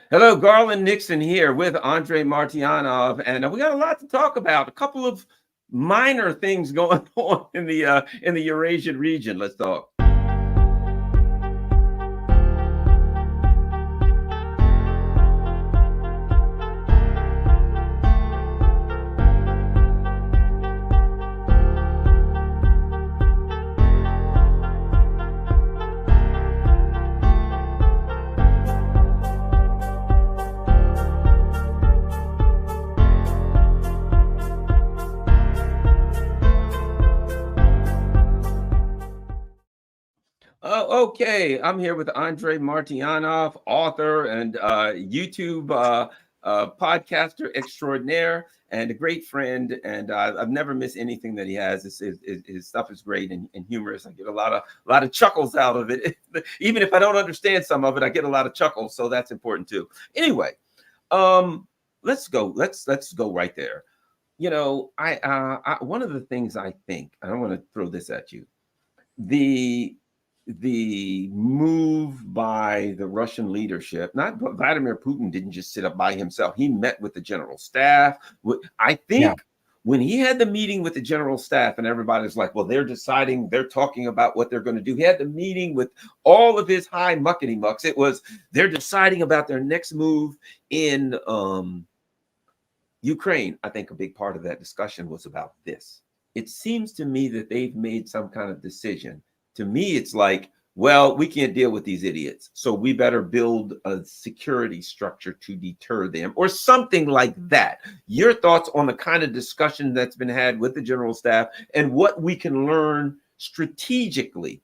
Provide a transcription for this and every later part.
Hello, Garland Nixon here with Andrei Martyanov, and we got a lot to talk about. A couple of minor things going on in the Eurasian region. Let's talk. Oh, okay. I'm here with Andrei Martyanov, author and YouTube podcaster extraordinaire, and a great friend. And I've never missed anything that he has. His stuff is great and humorous. I get a lot of chuckles out of it. Even if I don't understand some of it, I get a lot of chuckles. So that's important too. Anyway, let's go. Let's go right there. One of the things I think, and I want to throw this at you, the the move by the Russian leadership, not Vladimir Putin didn't just sit up by himself. He met with the general staff. I think when he had the meeting with the general staff and everybody's like, well, they're talking about what they're going to do. He had the meeting with all of his high muckety mucks. It was, they're deciding about their next move in Ukraine. I think a big part of that discussion was about this. It seems to me that they've made some kind of decision. To me, it's like, well, we can't deal with these idiots, so we better build a security structure to deter them, or something like that. Your thoughts on the kind of discussion that's been had with the general staff and what we can learn strategically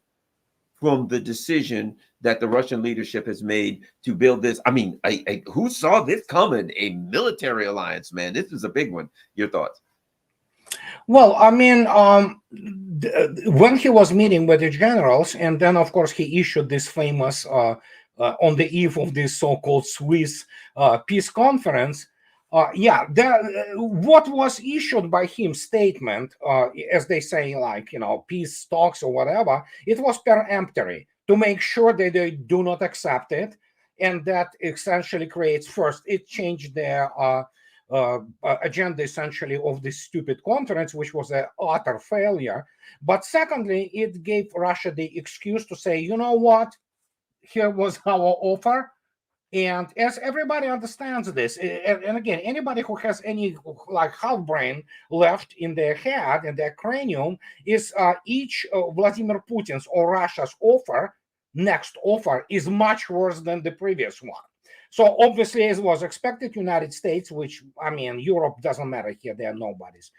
from the decision that the Russian leadership has made to build this? I mean, who saw this coming? A military alliance, man. This is a big one. Your thoughts? Well, I mean, when he was meeting with the generals, and then, of course, he issued this famous, on the eve of this so-called Swiss peace conference, what was issued by him statement, as they say, like, peace talks or whatever, it was peremptory to make sure that they do not accept it. And that essentially creates, first, it changed their agenda essentially of this stupid conference, which was an utter failure. But secondly, it gave Russia the excuse to say, you know what, here was our offer. And as everybody understands this, and again, anybody who has any like half brain left in their head and their cranium, is each Vladimir Putin's or Russia's next offer is much worse than the previous one. So obviously, as was expected, United States, which, I mean, Europe doesn't matter here, they're nobodies,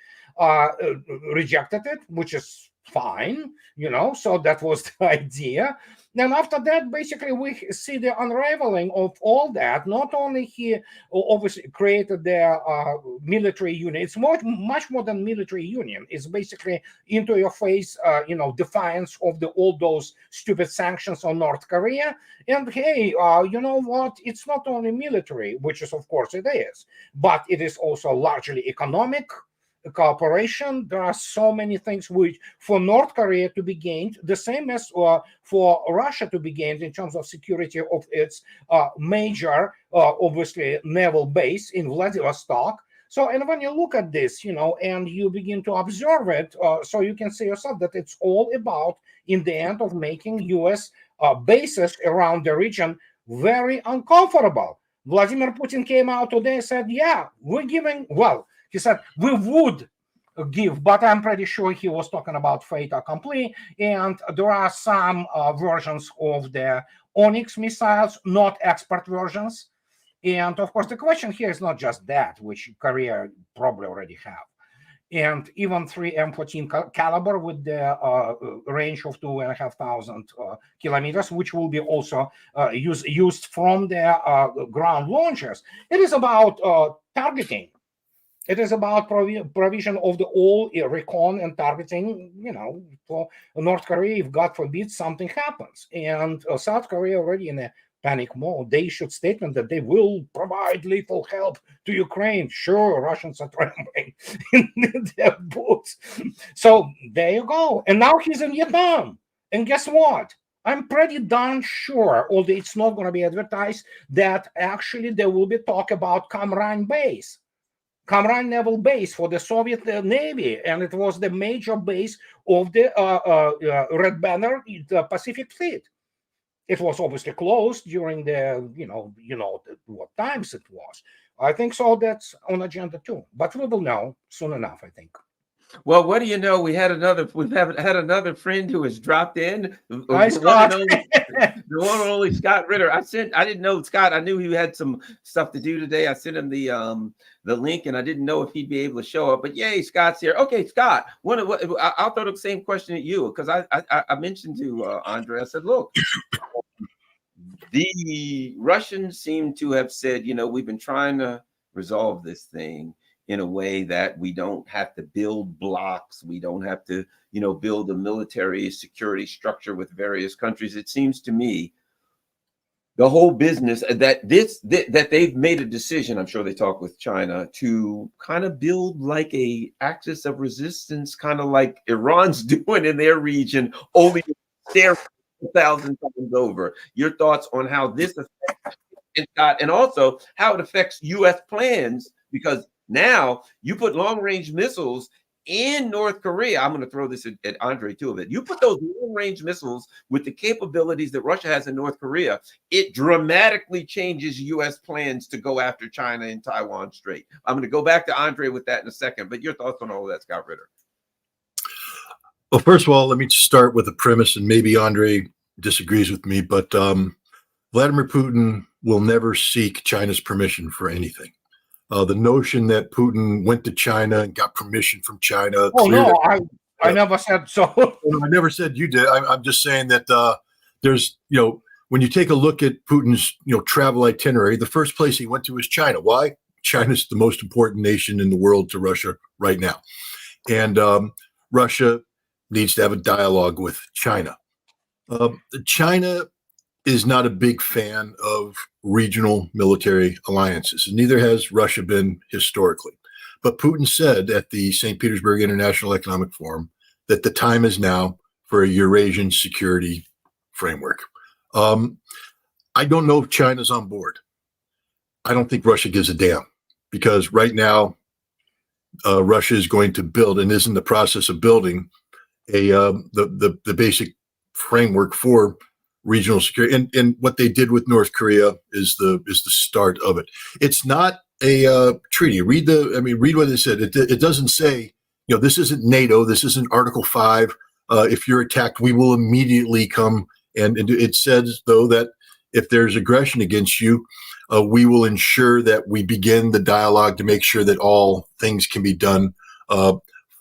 rejected it, which is fine, so that was the idea. Then after that, basically, we see the unraveling of all that. Not only he obviously created their military union, it's much more than military union. It's basically into your face, defiance of all those stupid sanctions on North Korea. And hey, you know what? It's not only military, which is, of course, it is, but it is also largely economic cooperation. There are so many things which for North Korea to be gained, the same as for Russia to be gained in terms of security of its major, obviously, naval base in Vladivostok. So, and when you look at this, and you begin to observe it, so you can see yourself that it's all about, in the end, of making U.S. Bases around the region very uncomfortable. Vladimir Putin came out today and said, yeah, we're giving, well, he said, we would give, but I'm pretty sure he was talking about fait accompli. And there are some versions of the Onyx missiles, not expert versions. And of course, the question here is not just that, which Korea probably already have. And even 3 M14 caliber with the range of 2,500 kilometers, which will be also used from the ground launchers. It is about targeting. It is about provision of the all recon and targeting, for North Korea, if God forbid something happens. And South Korea already in a panic mode. They issued statement that they will provide lethal help to Ukraine. Sure, Russians are trembling in their boots. So there you go. And now he's in Vietnam. And guess what? I'm pretty darn sure, although it's not going to be advertised, that actually there will be talk about Kamran base. Kamran naval base for the Soviet Navy, and it was the major base of the Red Banner Pacific Fleet. It was obviously closed during the, what times it was. I think so. That's on agenda too, but we will know soon enough, I think. Well, what do you know? We've had another friend who has dropped in. Hi, The one and Scott. only, the one and only Scott Ritter. I didn't know Scott. I knew he had some stuff to do today. I sent him the link, and I didn't know if he'd be able to show up. But yay, Scott's here. Okay, Scott. I'll throw the same question at you, because I mentioned to Andrei. I said, look, the Russians seem to have said, we've been trying to resolve this thing in a way that we don't have to build blocks. We don't have to, build a military security structure with various countries. It seems to me the whole business that they've made a decision, I'm sure they talk with China, to kind of build like a axis of resistance, kind of like Iran's doing in their region, only they're 1,000 times over. Your thoughts on how this affects and also how it affects U.S. plans, because now you put long-range missiles in North Korea. I'm going to throw this at Andrei too a bit. You put those long-range missiles with the capabilities that Russia has in North Korea, it dramatically changes U.S. plans to go after China and Taiwan Strait. I'm going to go back to Andrei with that in a second, but your thoughts on all of that, Scott Ritter? Well, first of all, let me start with a premise, and maybe Andrei disagrees with me, but Vladimir Putin will never seek China's permission for anything. The notion that Putin went to China and got permission from China. Oh, no, I never said so. I never said you did. I'm just saying that there's, when you take a look at Putin's, travel itinerary, the first place he went to was China. Why? China's the most important nation in the world to Russia right now. And Russia needs to have a dialogue with China. China is not a big fan of regional military alliances, and neither has Russia been historically. But Putin said at the St. Petersburg International Economic Forum that the time is now for a Eurasian security framework. I don't know if China's on board. I don't think Russia gives a damn, because right now Russia is going to build and is in the process of building the basic framework for regional security, and what they did with North Korea is the start of it. It's not a treaty. Read what it said. It doesn't say, this isn't NATO. This isn't Article 5. If you're attacked, we will immediately come. And it says, though, that if there's aggression against you, we will ensure that we begin the dialogue to make sure that all things can be done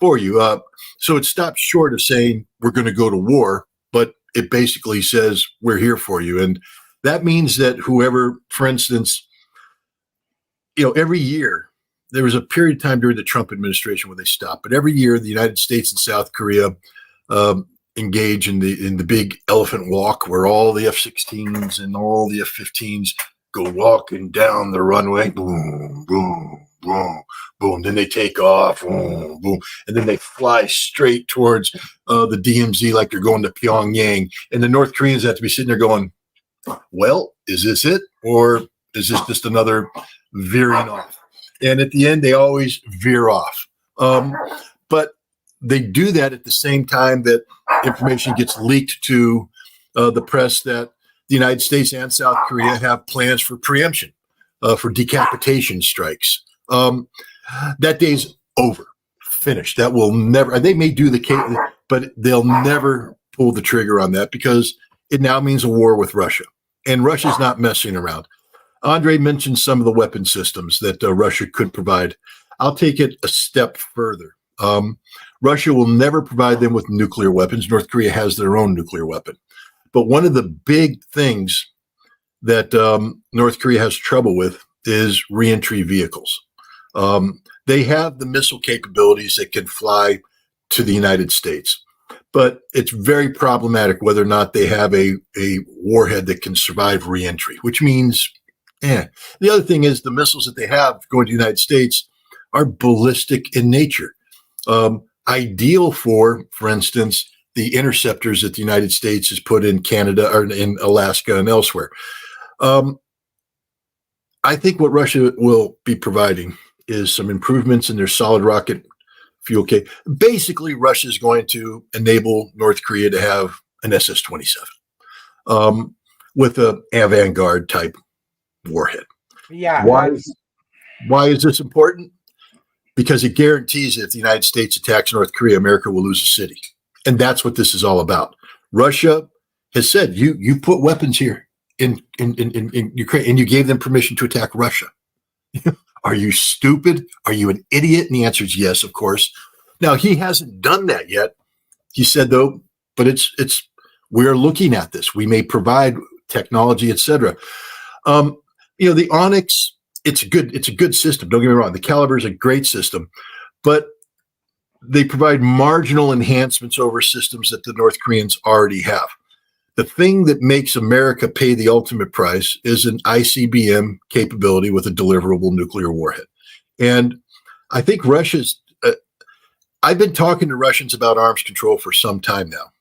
for you. So it stops short of saying we're going to go to war, but it basically says we're here for you. And that means that whoever, for instance, every year, there was a period of time during the Trump administration where they stopped, but every year the United States and South Korea engage in the big elephant walk, where all the F-16s and all the F-15s go walking down the runway, boom, boom, boom, boom. Then they take off, boom, boom, and then they fly straight towards the DMZ like they're going to Pyongyang. And the North Koreans have to be sitting there going, well, is this it? Or is this just another veering off? And at the end, they always veer off. But they do that at the same time that information gets leaked to the press that the United States and South Korea have plans for preemption, for decapitation strikes. That day's over, finished. That will never, they may do the case, but they'll never pull the trigger on that, because it now means a war with Russia. And Russia's not messing around. Andrei mentioned some of the weapon systems that Russia could provide. I'll take it a step further. Russia will never provide them with nuclear weapons. North Korea has their own nuclear weapon. But one of the big things that North Korea has trouble with is reentry vehicles. They have the missile capabilities that can fly to the United States, but it's very problematic whether or not they have a warhead that can survive reentry, which means, The other thing is the missiles that they have going to the United States are ballistic in nature. Ideal for instance, the interceptors that the United States has put in Canada or in Alaska and elsewhere. I think what Russia will be providing is some improvements in their solid rocket fuel. Basically, Russia is going to enable North Korea to have an SS-27 with a Vanguard type warhead. Yeah. Why is this important? Because it guarantees that if the United States attacks North Korea, America will lose a city. And that's what this is all about. Russia has said, you put weapons here in Ukraine and you gave them permission to attack Russia. Are you stupid? Are you an idiot? And the answer is yes, of course. Now, he hasn't done that yet. He said, though, but we're looking at this. We may provide technology, etc. The Onyx, it's a good system. Don't get me wrong. The Caliber is a great system, but they provide marginal enhancements over systems that the North Koreans already have. The thing that makes America pay the ultimate price is an ICBM capability with a deliverable nuclear warhead. And I think I've been talking to Russians about arms control for some time now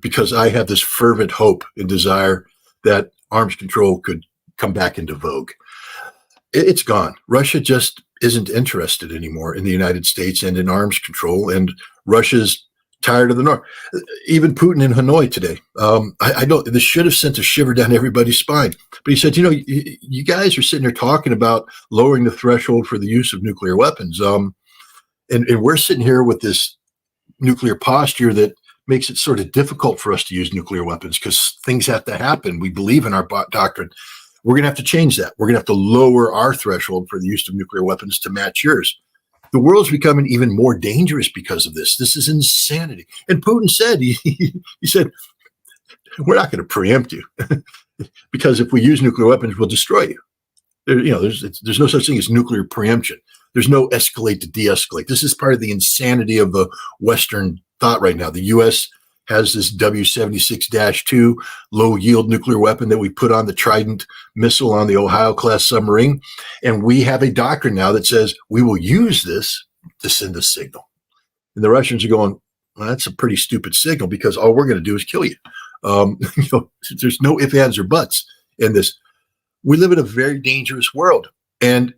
because I have this fervent hope and desire that arms control could come back into vogue. It's gone. Russia just isn't interested anymore in the United States and in arms control, and Russia's tired of the North. Even Putin in Hanoi today, I don't. This should have sent a shiver down everybody's spine. But he said, you guys are sitting here talking about lowering the threshold for the use of nuclear weapons, and we're sitting here with this nuclear posture that makes it sort of difficult for us to use nuclear weapons because things have to happen. We believe in our doctrine. We're going to have to change that. We're going to have to lower our threshold for the use of nuclear weapons to match yours. The world's becoming even more dangerous because of this. This is insanity. And Putin said, he said, we're not going to preempt you because if we use nuclear weapons, we'll destroy you. There's no such thing as nuclear preemption. There's no escalate to de-escalate. This is part of the insanity of the Western thought right now. The U.S. has this W-76-2 low-yield nuclear weapon that we put on the Trident missile on the Ohio-class submarine. And we have a doctrine now that says we will use this to send a signal. And the Russians are going, well, that's a pretty stupid signal because all we're going to do is kill you. There's no ifs, ands, or buts in this. We live in a very dangerous world. And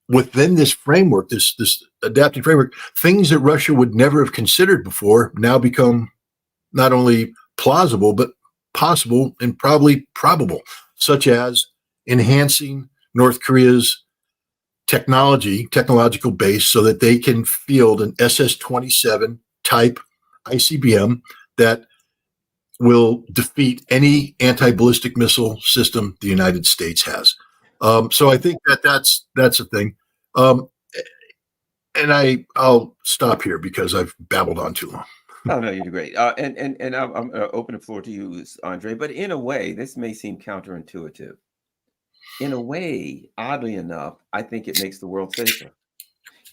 within this framework, this adaptive framework, things that Russia would never have considered before now become not only plausible, but possible and probably probable, such as enhancing North Korea's technological base so that they can field an SS-27 type ICBM that will defeat any anti-ballistic missile system the United States has. So I think that's a thing. And I'll stop here because I've babbled on too long. Oh no, you're great. And I'm open the floor to you, Andrei. But in a way, this may seem counterintuitive. In a way, oddly enough, I think it makes the world safer.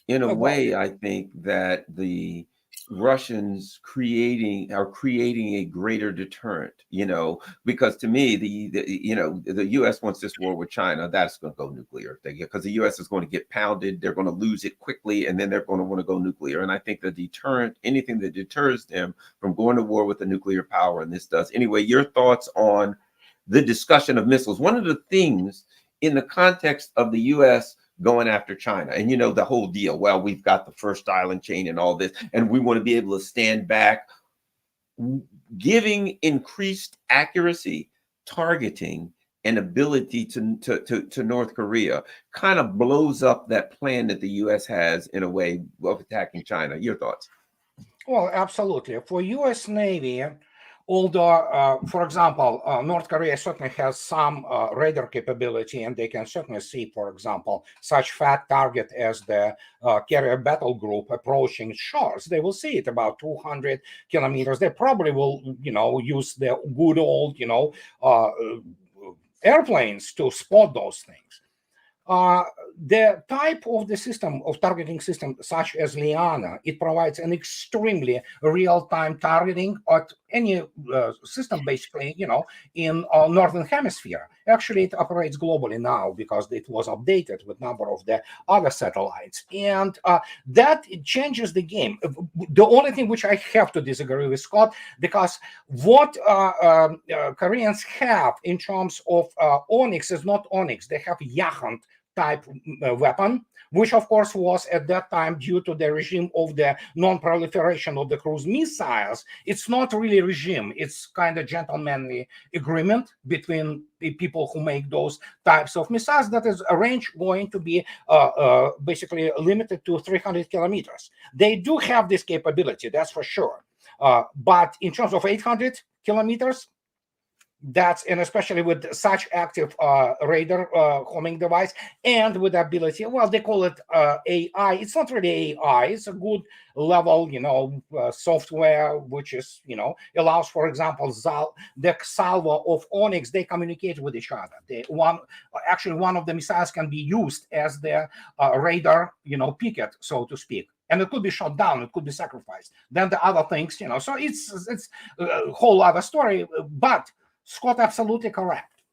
In a way, I think that the Russians are creating a greater deterrent, because to me, the U.S. wants this war with China. That's going to go nuclear because the U.S. is going to get pounded. They're going to lose it quickly, and then they're going to want to go nuclear. And I think the deterrent, anything that deters them from going to war with the nuclear power, and this does. Anyway, your thoughts on the discussion of missiles. One of the things in the context of the U.S. going after China. And the whole deal, well, we've got the first island chain and all this, and we want to be able to stand back, giving increased accuracy, targeting, and ability to North Korea kind of blows up that plan that the U.S. has in a way of attacking China. Your thoughts? Well, absolutely. For U.S. Navy, although, for example, North Korea certainly has some radar capability, and they can certainly see, for example, such fat target as the carrier battle group approaching shores. They will see it about 200 kilometers. They probably will, use the good old, airplanes to spot those things. The type of the system of targeting system, such as Liana, it provides an extremely real-time targeting at any system basically, in Northern Hemisphere. Actually, it operates globally now because it was updated with a number of the other satellites. And that changes the game. The only thing which I have to disagree with Scott, because what Koreans have in terms of Onyx is not Onyx. They have Yahant type weapon, which of course was at that time due to the regime of the non-proliferation of the cruise missiles. It's not really regime, it's kind of gentlemanly agreement between the people who make those types of missiles, that is a range going to be basically limited to 300 kilometers. They do have this capability, that's for sure. But in terms of 800 kilometers, and especially with such active radar homing device and with the ability, well, they call it AI. It's not really AI. It's a good level, software, which is, allows, for example, the salvo of Onyx. They communicate with each other. One of the missiles can be used as the radar, picket, so to speak. And it could be shot down, it could be sacrificed. Then the other things, so it's a whole other story. But Scott absolutely correct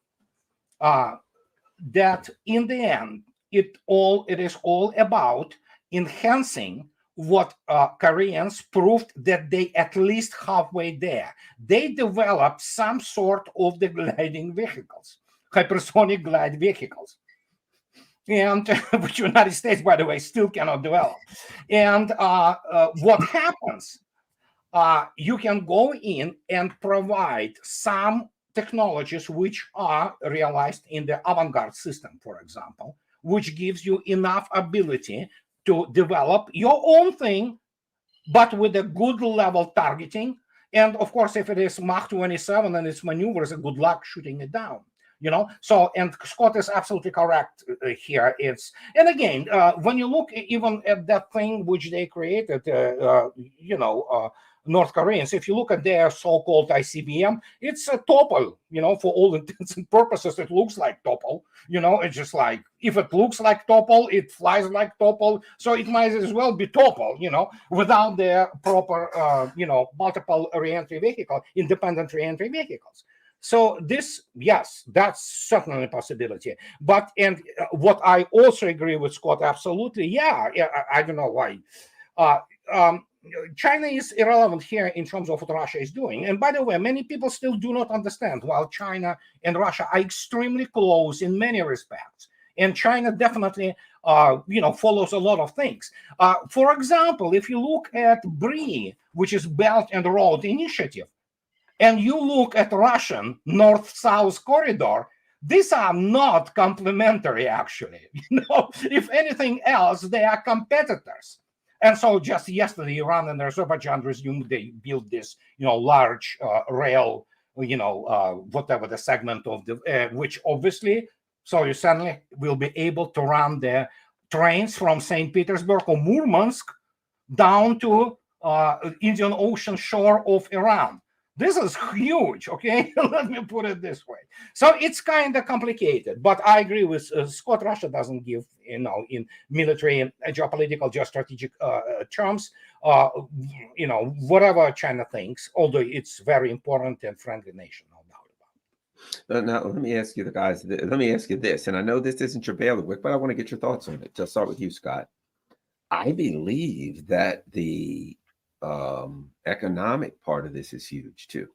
that in the end, it is all about enhancing what Koreans proved that they at least halfway there. They developed some sort of the gliding vehicles, hypersonic glide vehicles. And which United States, by the way, still cannot develop. And what happens, you can go in and provide some technologies which are realized in the avant-garde system, for example, which gives you enough ability to develop your own thing, but with a good level targeting. And of course, if it is Mach 27 and its maneuvers, good luck shooting it down. So, and Scott is absolutely correct here. And again, when you look even at that thing which they created, North Koreans, if you look at their so-called ICBM, it's a Topol, for all intents and purposes, it looks like Topol, it's just like, if it looks like Topol, it flies like Topol, so it might as well be Topol, without the proper, multiple re-entry vehicle, independent re-entry vehicles. So this, yes, that's certainly a possibility. But, and what I also agree with Scott, absolutely, I don't know why. China is irrelevant here in terms of what Russia is doing. And by the way, many people still do not understand, while China and Russia are extremely close in many respects. And China definitely, follows a lot of things. For example, if you look at BRI, which is Belt and Road Initiative, and you look at Russian North-South corridor, these are not complementary, actually. If anything else, they are competitors. And so just yesterday, Iran and Azerbaijan resumed, they built this, large rail, whatever the segment of the, which obviously, so you suddenly will be able to run the trains from St. Petersburg or Murmansk down to Indian Ocean shore of Iran. This is huge, okay? Let me put it this way. So it's kind of complicated, but I agree with Scott. Russia doesn't give, in military and geopolitical, geostrategic terms, whatever China thinks, although it's very important and friendly nation, no doubt about it. Now, let me ask you this, and I know this isn't your bailiwick, but I want to get your thoughts on it. I'll start with you, Scott. I believe that the economic part of this is huge too.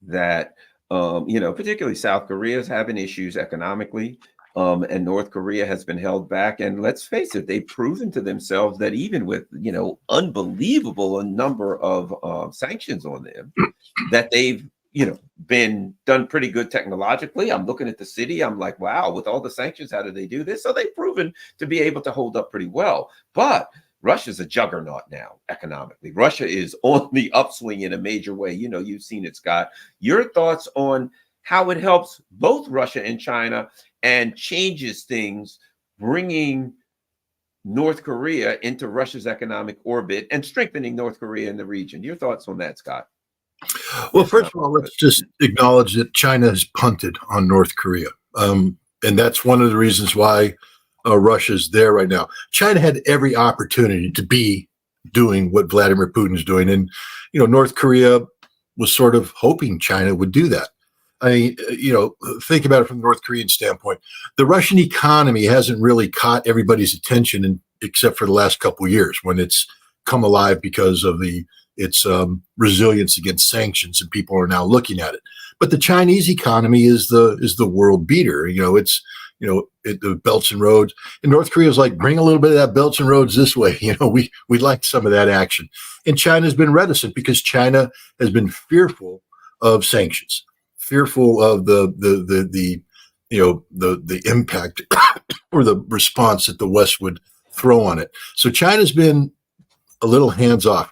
That particularly South Korea is having issues economically, and North Korea has been held back. And let's face it, they've proven to themselves that even with unbelievable a number of sanctions on them, that they've been done pretty good technologically. I'm looking at the city, I'm like, wow, with all the sanctions, how did they do this? So they've proven to be able to hold up pretty well. But Russia's a juggernaut now economically. Russia is on the upswing in a major way. You've seen it, Scott. Your thoughts on how it helps both Russia and China and changes things, bringing North Korea into Russia's economic orbit and strengthening North Korea in the region. Your thoughts on that, Scott? Well, first of all, let's just acknowledge that China has punted on North Korea. And that's one of the reasons why Russia's there right now. China had every opportunity to be doing what Vladimir Putin's doing. And, North Korea was sort of hoping China would do that. I mean, think about it from the North Korean standpoint. The Russian economy hasn't really caught everybody's attention, except for the last couple of years when it's come alive because of its resilience against sanctions, and people are now looking at it. But the Chinese economy is the world beater. It's the belts and roads. And North Korea is like, bring a little bit of that belts and roads this way. We'd like some of that action. And China's been reticent because China has been fearful of sanctions, fearful of the impact or the response that the West would throw on it. So China's been a little hands off.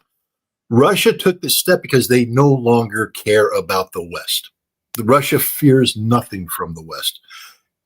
Russia took this step because they no longer care about the West. Russia fears nothing from the West.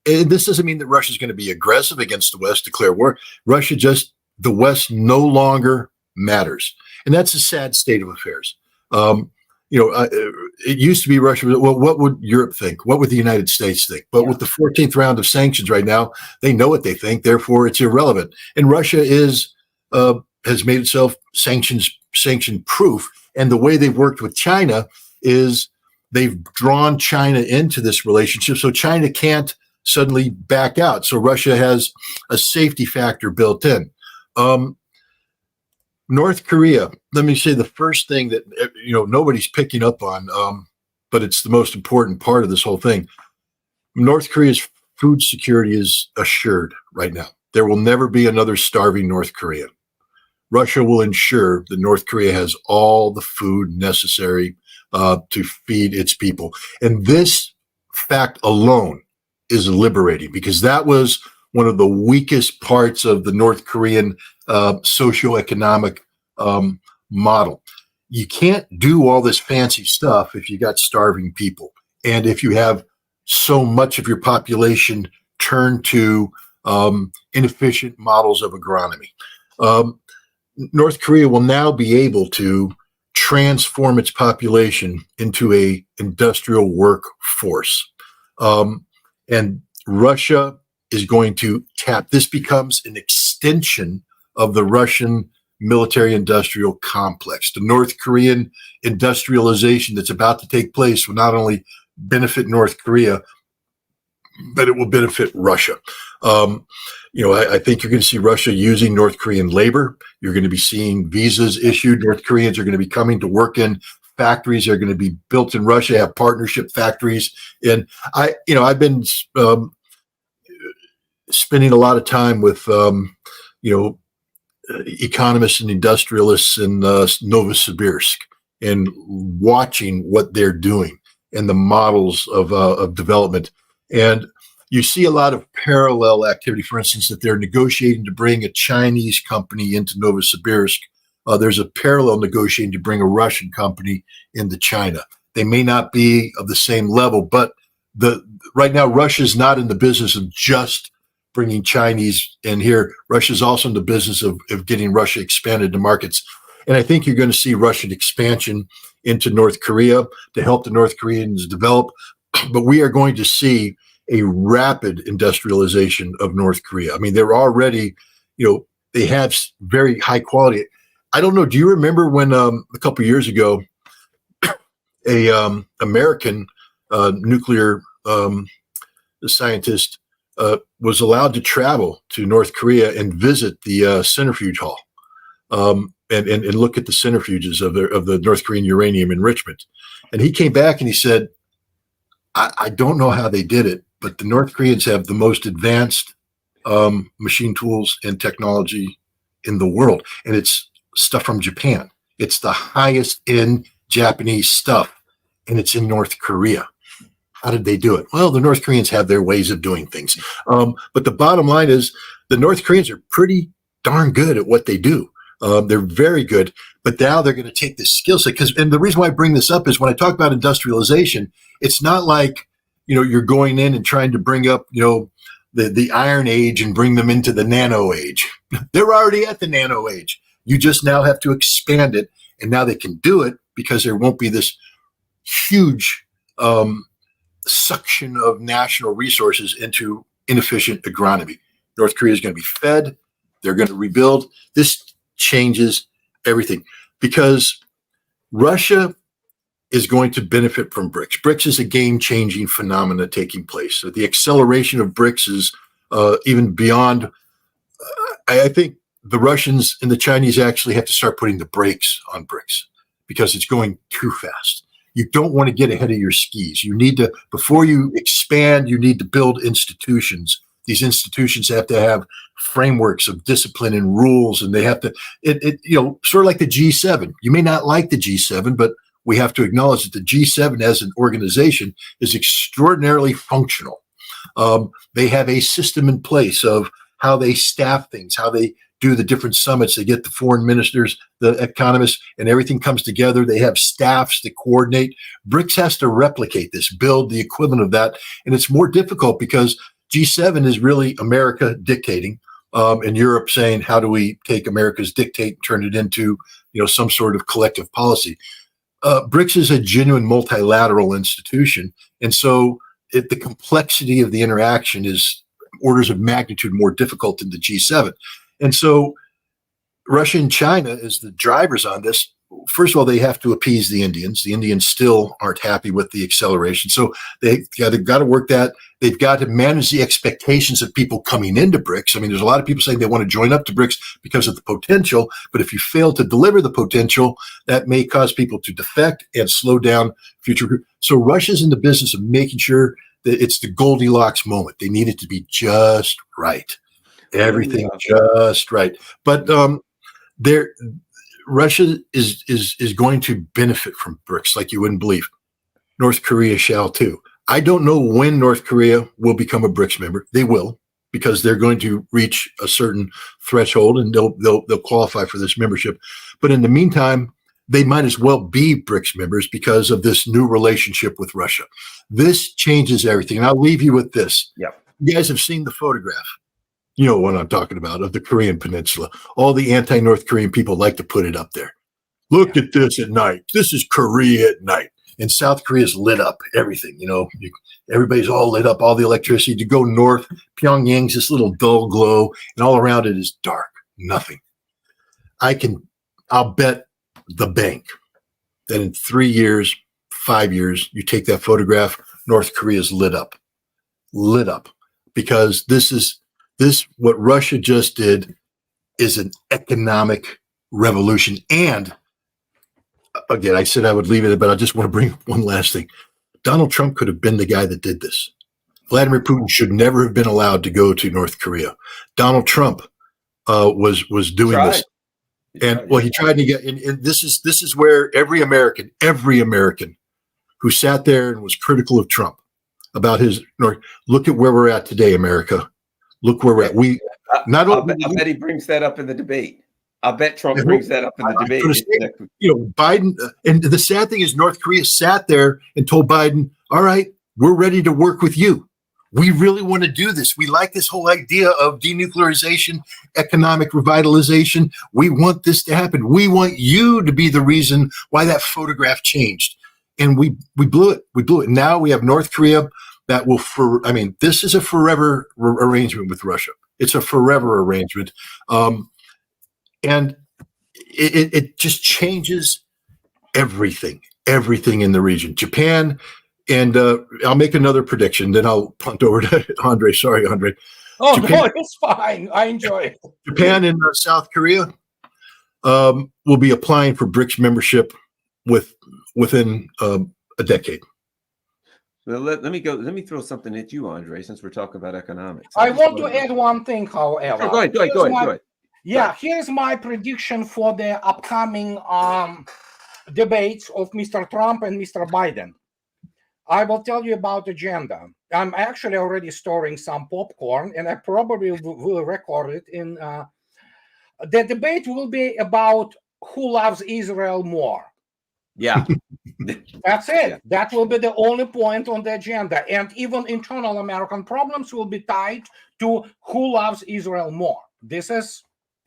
And this doesn't mean that Russia's going to be aggressive against the West, declare war. The West no longer matters. And that's a sad state of affairs. It used to be Russia. Well, what would Europe think? What would the United States think? But with the 14th round of sanctions right now, they know what they think. Therefore, it's irrelevant. And Russia has made itself sanction proof. And the way they've worked with China is they've drawn China into this relationship. So China can't suddenly back out. So Russia has a safety factor built in. North Korea, let me say the first thing that nobody's picking up on, but it's the most important part of this whole thing. North Korea's food security is assured right now. There will never be another starving North Korea. Russia will ensure that North Korea has all the food necessary to feed its people. And this fact alone is liberating, because that was one of the weakest parts of the North Korean socioeconomic model. You can't do all this fancy stuff if you got starving people, and if you have so much of your population turned to inefficient models of agronomy. North Korea will now be able to transform its population into a industrial workforce. And Russia is going to tap. This becomes an extension of the Russian military-industrial complex. The North Korean industrialization that's about to take place will not only benefit North Korea, but it will benefit Russia. I think you're going to see Russia using North Korean labor. You're going to be seeing visas issued. North Koreans are going to be coming to work in factories. They're going to be built in Russia, have partnership factories. And I've been spending a lot of time with, economists and industrialists in Novosibirsk, and watching what they're doing and the models of development. And you see a lot of parallel activity. For instance, that they're negotiating to bring a Chinese company into Novosibirsk. There's a parallel negotiating to bring a Russian company into China. They may not be of the same level, but right now Russia's not in the business of just bringing Chinese in here. Russia's also in the business of getting Russia expanded to markets. And I think you're going to see Russian expansion into North Korea to help the North Koreans develop. But we are going to see a rapid industrialization of North Korea. I mean, they're already, they have very high quality. I don't know. Do you remember when a couple of years ago, a American nuclear scientist was allowed to travel to North Korea and visit the centrifuge hall and look at the centrifuges of the North Korean uranium enrichment. And he came back and he said, I don't know how they did it, but the North Koreans have the most advanced machine tools and technology in the world. And it's stuff from Japan. It's the highest end Japanese stuff, and it's in North Korea. How did they do it? Well, the North Koreans have their ways of doing things. But the bottom line is the North Koreans are pretty darn good at what they do. They're very good, but now they're going to take this skill set. And the reason why I bring this up is when I talk about industrialization, it's not like, you're going in and trying to bring up, the Iron Age and bring them into the Nano Age. They're already at the Nano Age. You just now have to expand it. And now they can do it because there won't be this huge suction of national resources into inefficient agronomy. North Korea is going to be fed. They're going to rebuild. This changes everything because Russia is going to benefit from BRICS. BRICS is a game-changing phenomena taking place. So the acceleration of BRICS is even beyond. I think the Russians and the Chinese actually have to start putting the brakes on BRICS because it's going too fast. You don't want to get ahead of your skis. You need to, before you expand, you need to build institutions. These institutions have to have frameworks of discipline and rules, and they have to, sort of like the G7. You may not like the G7, but we have to acknowledge that the G7 as an organization is extraordinarily functional. They have a system in place of how they staff things, how they do the different summits. They get the foreign ministers, the economists, and everything comes together. They have staffs that coordinate. BRICS has to replicate this, build the equivalent of that. And it's more difficult because G7 is really America dictating, and Europe saying, how do we take America's dictate and turn it into, some sort of collective policy? BRICS is a genuine multilateral institution. And so the complexity of the interaction is orders of magnitude more difficult than the G7. And so Russia and China as the drivers on this. First of all, they have to appease the Indians. The Indians still aren't happy with the acceleration. So they've got to work that. They've got to manage the expectations of people coming into BRICS. I mean, there's a lot of people saying they want to join up to BRICS because of the potential. But if you fail to deliver the potential, that may cause people to defect and slow down future. So Russia's in the business of making sure that it's the Goldilocks moment. They need it to be just right. Everything just right. But Russia is going to benefit from BRICS like you wouldn't believe. North Korea shall too. I don't know when North Korea will become a BRICS member. They will, because they're going to reach a certain threshold and they'll qualify for this membership. But in the meantime, they might as well be BRICS members because of this new relationship with Russia. This changes everything. And I'll leave you with this. Yep. You guys have seen the photograph. You know what I'm talking about, of the Korean Peninsula. All the anti-North Korean people like to put it up there. Look at this at night. This is Korea at night. And South Korea's lit up, everything. Everybody's all lit up, all the electricity. To go north, Pyongyang's this little dull glow, and all around it is dark, nothing. I'll bet the bank that in 3 years, 5 years, you take that photograph, North Korea's lit up, because what Russia just did is an economic revolution. And again, I said I would leave it, but I just want to bring one last thing. Donald Trump could have been the guy that did this. Vladimir Putin should never have been allowed to go to North Korea. Donald Trump was doing this. And he tried to get, and this is where every American who sat there and was critical of Trump about look at where we're at today, America. Look where we're at. I bet he brings that up in the debate. I bet Trump brings that up in the debate. Biden, and the sad thing is North Korea sat there and told Biden, all right, we're ready to work with you. We really want to do this. We like this whole idea of denuclearization, economic revitalization. We want this to happen. We want you to be the reason why that photograph changed. And we blew it. We blew it. Now we have North Korea that will, this is a forever arrangement with Russia. It's a forever arrangement. And it just changes everything in the region. Japan, and I'll make another prediction, then I'll punt over to Andrei. Sorry, Andrei. Oh, Japan, no, it's fine. I enjoy it. Japan and South Korea will be applying for BRICS membership within a decade. Well, let me throw something at you, Andrei, since we're talking about economics. I want to add one thing, however. Go ahead. Yeah, here's my prediction for the upcoming debates of Mr. Trump and Mr. Biden. I will tell you about the agenda. I'm actually already storing some popcorn, and I probably will record it in. The debate will be about who loves Israel more. Yeah. That's it. Yeah. That will be the only point on the agenda. And even internal American problems will be tied to who loves Israel more.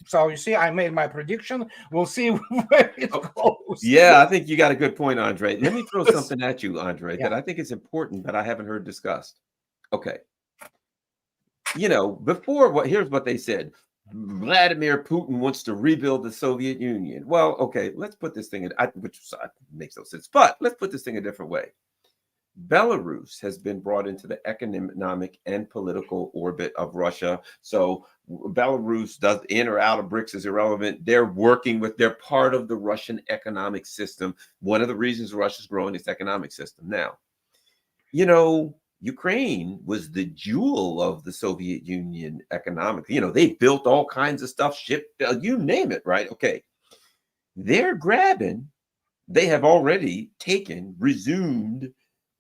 So you see, I made my prediction. We'll see where it goes. Yeah, I think you got a good point, Andrei. Let me throw something at you, Andrei, that I think is important, but I haven't heard discussed. Okay. Here's what they said. Vladimir Putin wants to rebuild the Soviet Union. Well, okay, let's put this thing in, which makes no sense, but let's put this thing a different way. Belarus has been brought into the economic and political orbit of Russia. So Belarus does in or out of BRICS is irrelevant. They're part of the Russian economic system. One of the reasons Russia's growing its economic system. Now, Ukraine was the jewel of the Soviet Union economically. They built all kinds of stuff, shipped, you name it, right? Okay. They have already resumed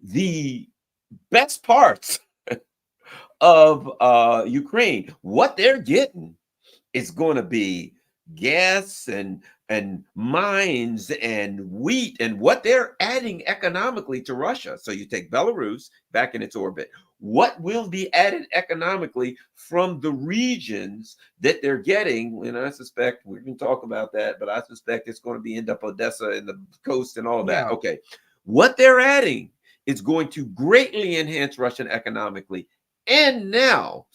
the best parts of Ukraine. What they're getting is going to be gas and mines and wheat and what they're adding economically to Russia. So you take Belarus back in its orbit. What will be added economically from the regions that they're getting? And I suspect we can talk about that, but I suspect it's going to be end up Odessa and the coast and all of that. Yeah. Okay. What they're adding is going to greatly enhance Russian economically. And now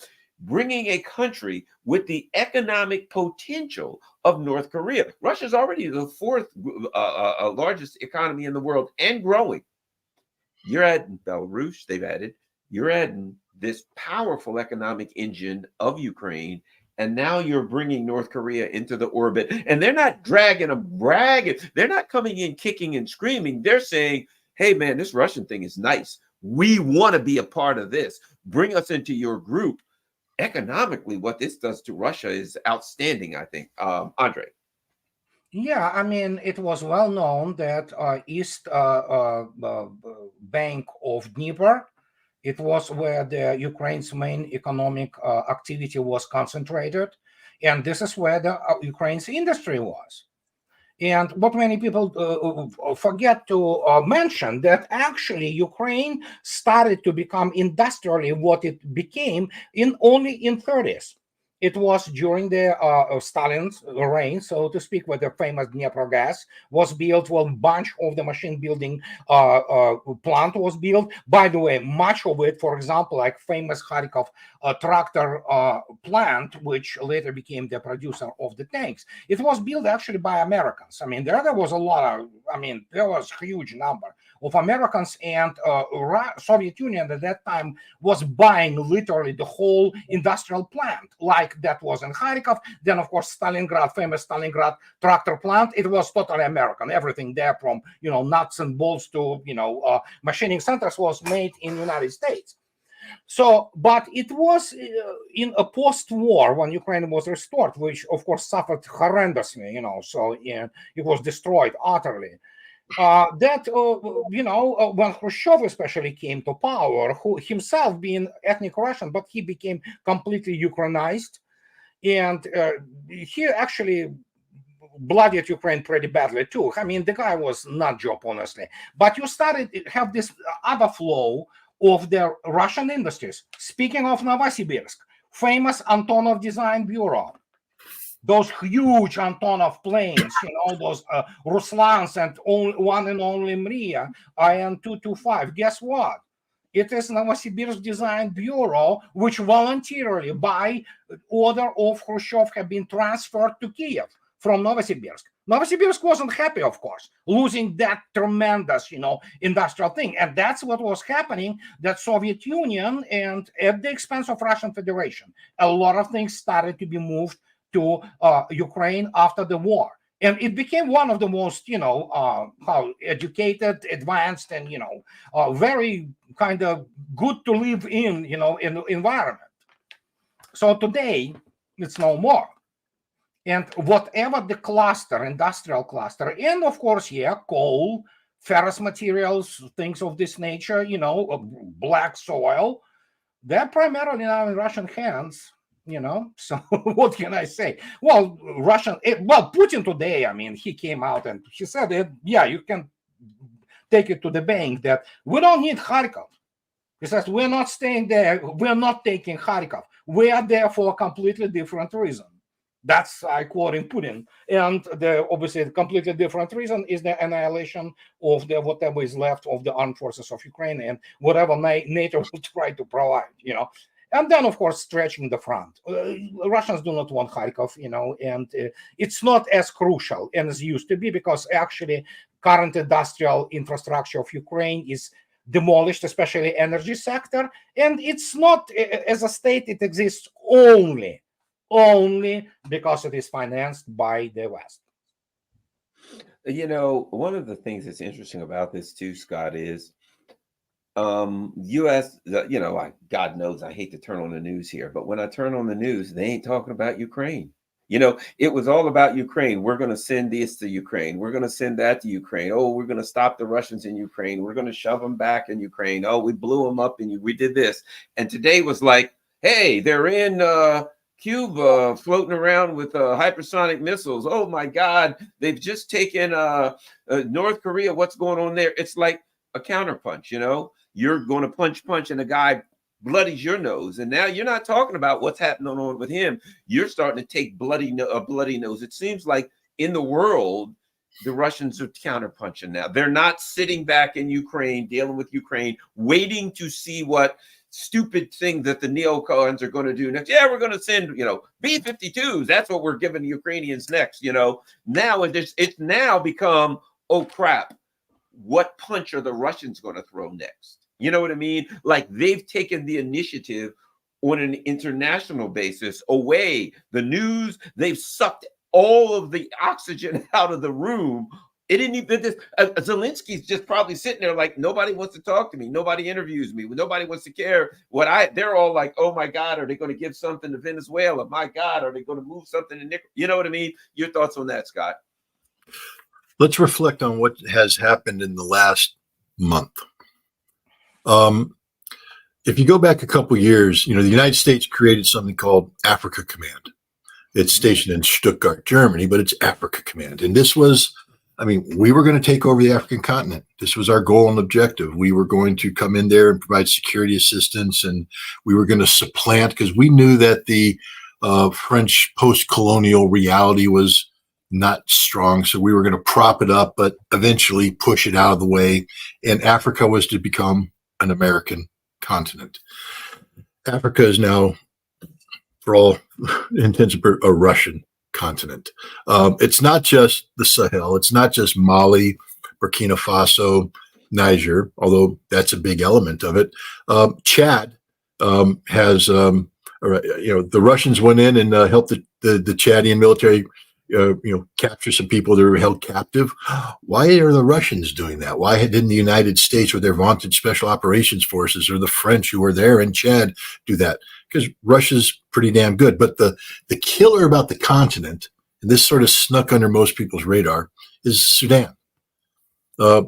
bringing a country with the economic potential of North Korea. Russia's already the fourth largest economy in the world and growing. You're adding Belarus, you're adding this powerful economic engine of Ukraine, and now you're bringing North Korea into the orbit. And they're not bragging. They're not coming in kicking and screaming. They're saying, hey, man, this Russian thing is nice. We want to be a part of this. Bring us into your group. Economically, what this does to Russia is outstanding, I think. Andrei. Yeah, I mean, it was well known that East Bank of Dnieper, it was where the Ukraine's main economic activity was concentrated. And this is where the Ukraine's industry was. And what many people forget to mention, that actually Ukraine started to become industrially what it became only in 30s. It was during the Stalin's reign, so to speak, where the famous Dnieper gas was built. Well, a bunch of the machine building plant was built. By the way, much of it, for example, like famous Kharkov tractor plant, which later became the producer of the tanks, it was built actually by Americans. I mean, there was a lot of, there was a huge number of Americans, and Soviet Union at that time was buying literally the whole industrial plant, like that was in Kharkov. Then, of course, Stalingrad, famous Stalingrad tractor plant, it was totally American. Everything there from, nuts and bolts to, machining centers was made in the United States. So, but it was in a post-war when Ukraine was restored, which of course suffered horrendously, so it was destroyed utterly. When Khrushchev especially came to power, who himself being ethnic Russian, but he became completely Ukrainized, and he actually bloodied Ukraine pretty badly too. I mean, the guy was nut job, honestly. But you started to have this other flow of the Russian industries. Speaking of Novosibirsk, famous Antonov Design Bureau, those huge Antonov planes, those Ruslans and one and only Mriya IN-225. Guess what? It is Novosibirsk Design Bureau, which voluntarily, by order of Khrushchev, have been transferred to Kiev from Novosibirsk. Novosibirsk wasn't happy, of course, losing that tremendous, industrial thing. And that's what was happening, that Soviet Union, and at the expense of Russian Federation, a lot of things started to be moved to Ukraine after the war. And it became one of the most, how educated, advanced, and, very kind of good to live in, environment. So today, it's no more. And whatever the cluster, industrial cluster, and of course, coal, ferrous materials, things of this nature, black soil, they're primarily now in Russian hands. So what can I say? Well, Putin today, he came out and he said that, you can take it to the bank that we don't need Kharkov. He says, we're not staying there. We're not taking Kharkov. We are there for a completely different reason. That's, I quoting Putin. And obviously the completely different reason is the annihilation of whatever is left of the armed forces of Ukraine and whatever NATO will try to provide, And then, of course, stretching the front. Russians do not want Kharkov, and it's not as crucial as it used to be, because actually current industrial infrastructure of Ukraine is demolished, especially energy sector. And it's not, as a state, it exists only because it is financed by the West. One of the things that's interesting about this too, Scott, is US, God knows I hate to turn on the news here, but when I turn on the news, they ain't talking about Ukraine. It was all about Ukraine. We're going to send this to Ukraine. We're going to send that to Ukraine. Oh, we're going to stop the Russians in Ukraine. We're going to shove them back in Ukraine. Oh, we blew them up and we did this. And today was like, hey, they're in Cuba floating around with hypersonic missiles. Oh my God, they've just taken North Korea. What's going on there? It's like a counterpunch, You're going to punch and the guy bloodies your nose, and now you're not talking about what's happening on with him. You're starting to take a bloody nose. It seems like in the world, the Russians are counterpunching now. They're not sitting back in Ukraine, dealing with Ukraine, waiting to see what stupid thing that the neocons are going to do next. Yeah, we're going to send, B-52s. That's what we're giving the Ukrainians next. Now it's now become, oh crap, what punch are the Russians going to throw next? You know what I mean? Like they've taken the initiative on an international basis away. The news, they've sucked all of the oxygen out of the room. It didn't even this. Zelensky's just probably sitting there like, nobody wants to talk to me. Nobody interviews me. Nobody wants to care they're all like, oh my God, are they going to give something to Venezuela? My God, are they going to move something to Nicaragua? You know what I mean? Your thoughts on that, Scott? Let's reflect on what has happened in the last month. If you go back a couple of years, the United States created something called Africa Command. It's stationed in Stuttgart, Germany, but it's Africa Command. And this was, we were going to take over the African continent. This was our goal and objective. We were going to come in there and provide security assistance, and we were going to supplant, because we knew that the French post-colonial reality was not strong. So we were going to prop it up, but eventually push it out of the way. And Africa was to become an American continent. Africa is now, for all intents and purposes, a Russian continent. It's not just the Sahel. It's not just Mali, Burkina Faso, Niger, although that's a big element of it. Chad has, the Russians went in and helped the Chadian military capture some people that were held captive. Why are the Russians doing that? Why didn't the United States with their vaunted special operations forces, or the French who were there in Chad, do that? Because Russia's pretty damn good. But the killer about the continent, and this sort of snuck under most people's radar, is Sudan. A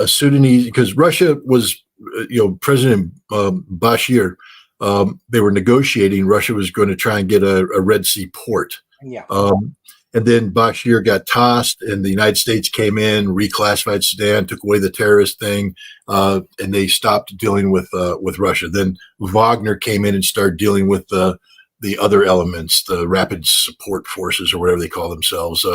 Sudanese, because Russia was, President Bashir, they were negotiating. Russia was going to try and get a Red Sea port. Yeah. And then Bashir got tossed, and the United States came in, reclassified Sudan, took away the terrorist thing, and they stopped dealing with Russia. Then Wagner came in and started dealing with the other elements, the rapid support forces, or whatever they call themselves.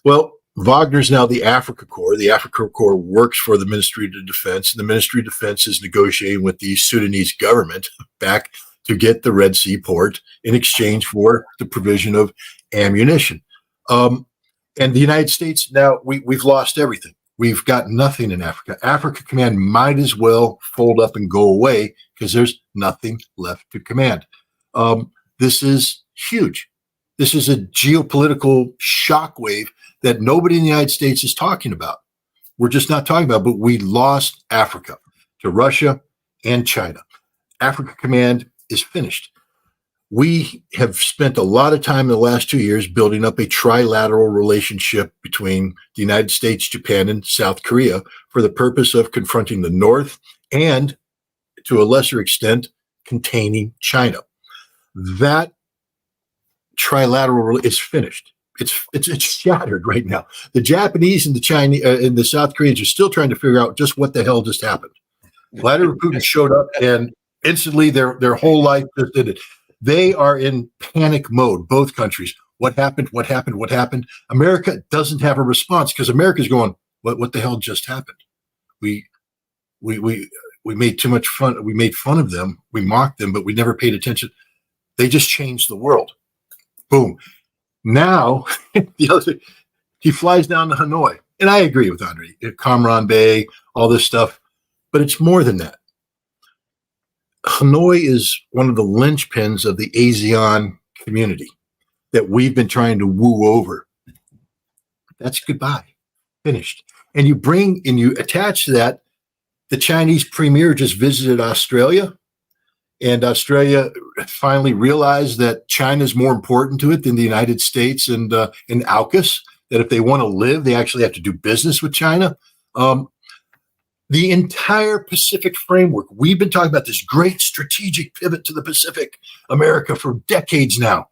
Well, Wagner's now the Africa Corps. The Africa Corps works for the Ministry of Defense, and the Ministry of Defense is negotiating with the Sudanese government back to get the Red Sea port in exchange for the provision of ammunition. And the United States, now we've lost everything. We've got nothing in Africa. Africa Command might as well fold up and go away, because there's nothing left to command. This is huge. This is a geopolitical shockwave that nobody in the United States is talking about. We're just not talking about, but we lost Africa to Russia and China. Africa Command is finished. We have spent a lot of time in the last 2 years building up a trilateral relationship between the United States, Japan, and South Korea for the purpose of confronting the North and, to a lesser extent, containing China. That trilateral is finished. It's shattered right now. The Japanese and the Chinese and the South Koreans are still trying to figure out just what the hell just happened. Vladimir Putin showed up, and instantly their whole life just did it. They are in panic mode, both countries. What happened? What happened? What happened? America doesn't have a response, because America's going, what the hell just happened? We we made too much fun. We made fun of them. We mocked them, but we never paid attention. They just changed the world. Boom. Now, he flies down to Hanoi. And I agree with Andrei. Cam Ranh Bay, all this stuff. But it's more than that. Hanoi is one of the linchpins of the ASEAN community that we've been trying to woo over. That's goodbye. Finished. And you attach to that, the Chinese premier just visited Australia, and Australia finally realized that China is more important to it than the United States and AUKUS, that if they want to live, they actually have to do business with China. The entire Pacific framework, we've been talking about this great strategic pivot to the Pacific America for decades now.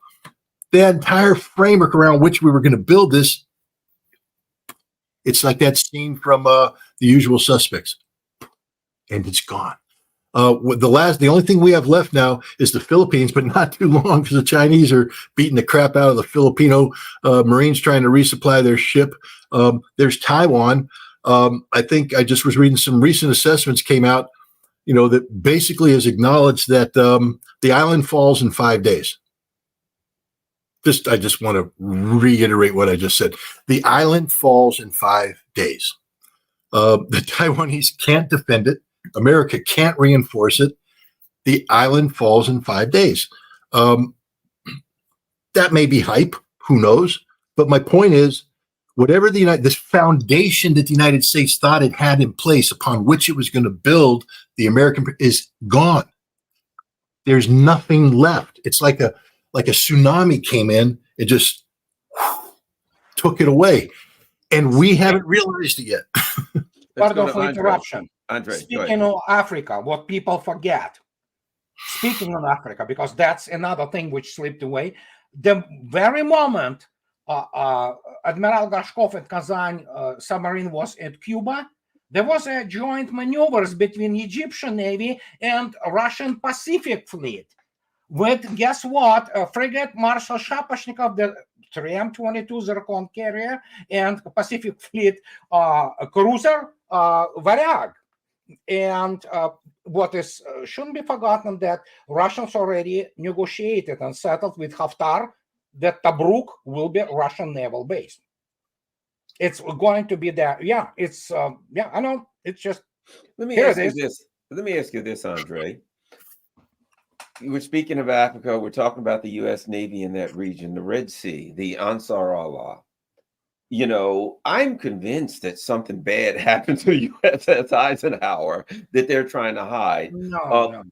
The entire framework around which we were going to build this, it's like that scene from The Usual Suspects, and it's gone. The only thing we have left now is the Philippines, but not too long, because the Chinese are beating the crap out of the Filipino Marines trying to resupply their ship. There's Taiwan. I think I just was reading some recent assessments came out, that basically has acknowledged that the island falls in 5 days. I just want to reiterate what I just said. The island falls in 5 days. The Taiwanese can't defend it. America can't reinforce it. The island falls in 5 days. That may be hype. Who knows? But my point is, whatever this foundation that the United States thought it had in place upon which it was going to build the American is gone. There's nothing left. It's like a tsunami came in and just took it away. And we haven't realized it yet. Pardon for interruption. Andrei, speaking of Africa, what people forget, speaking of Africa, because that's another thing which slipped away, the very moment Admiral Gorshkov and Kazan submarine was at Cuba, there was a joint maneuvers between Egyptian Navy and Russian Pacific Fleet. With, guess what, frigate Marshal Shapashnikov, the 3M-22 Zircon carrier, and Pacific Fleet cruiser Varyag. And what is shouldn't be forgotten that Russians already negotiated and settled with Haftar that Tobruk will be Russian naval base. It's going to be there. Yeah, it's I know. It's just let me ask you this, Andrei. We're speaking of Africa. We're talking about the U.S. Navy in that region, the Red Sea, the Ansar Allah. I'm convinced that something bad happened to USS Eisenhower that they're trying to hide. No.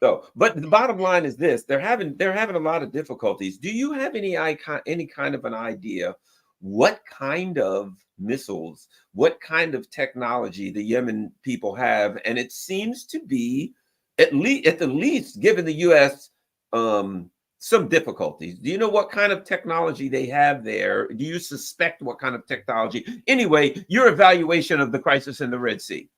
So, but the bottom line is this: they're having a lot of difficulties. Do you have any kind of an idea what kind of missiles, what kind of technology the Yemen people have? And it seems to be at the least giving the U.S. Some difficulties. Do you know what kind of technology they have there? Do you suspect what kind of technology? Anyway, your evaluation of the crisis in the Red Sea.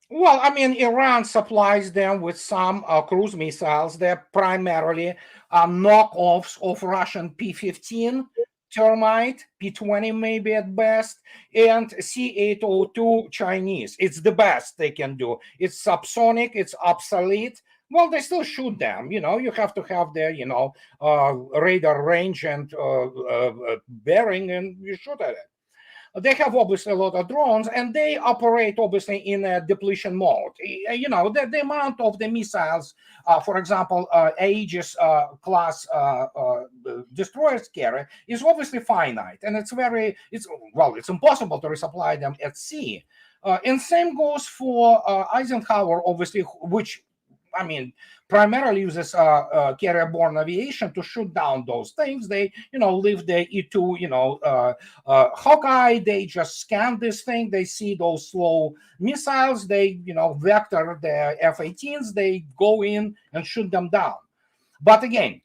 Well, I mean, Iran supplies them with some cruise missiles. They're primarily knockoffs of Russian P-15, Termite, P-20 maybe at best, and C-802 Chinese. It's the best they can do. It's subsonic, it's obsolete. Well, they still shoot them. You have to have their, radar range and bearing, and you shoot at it. They have obviously a lot of drones, and they operate obviously in a depletion mode. The amount of the missiles, for example, Aegis class destroyers carry is obviously finite, and it's impossible to resupply them at sea. And same goes for Eisenhower, obviously, which primarily uses carrier-borne aviation to shoot down those things. They, leave the E-2, Hawkeye. They just scan this thing. They see those slow missiles. They, vector the F-18s. They go in and shoot them down. But again,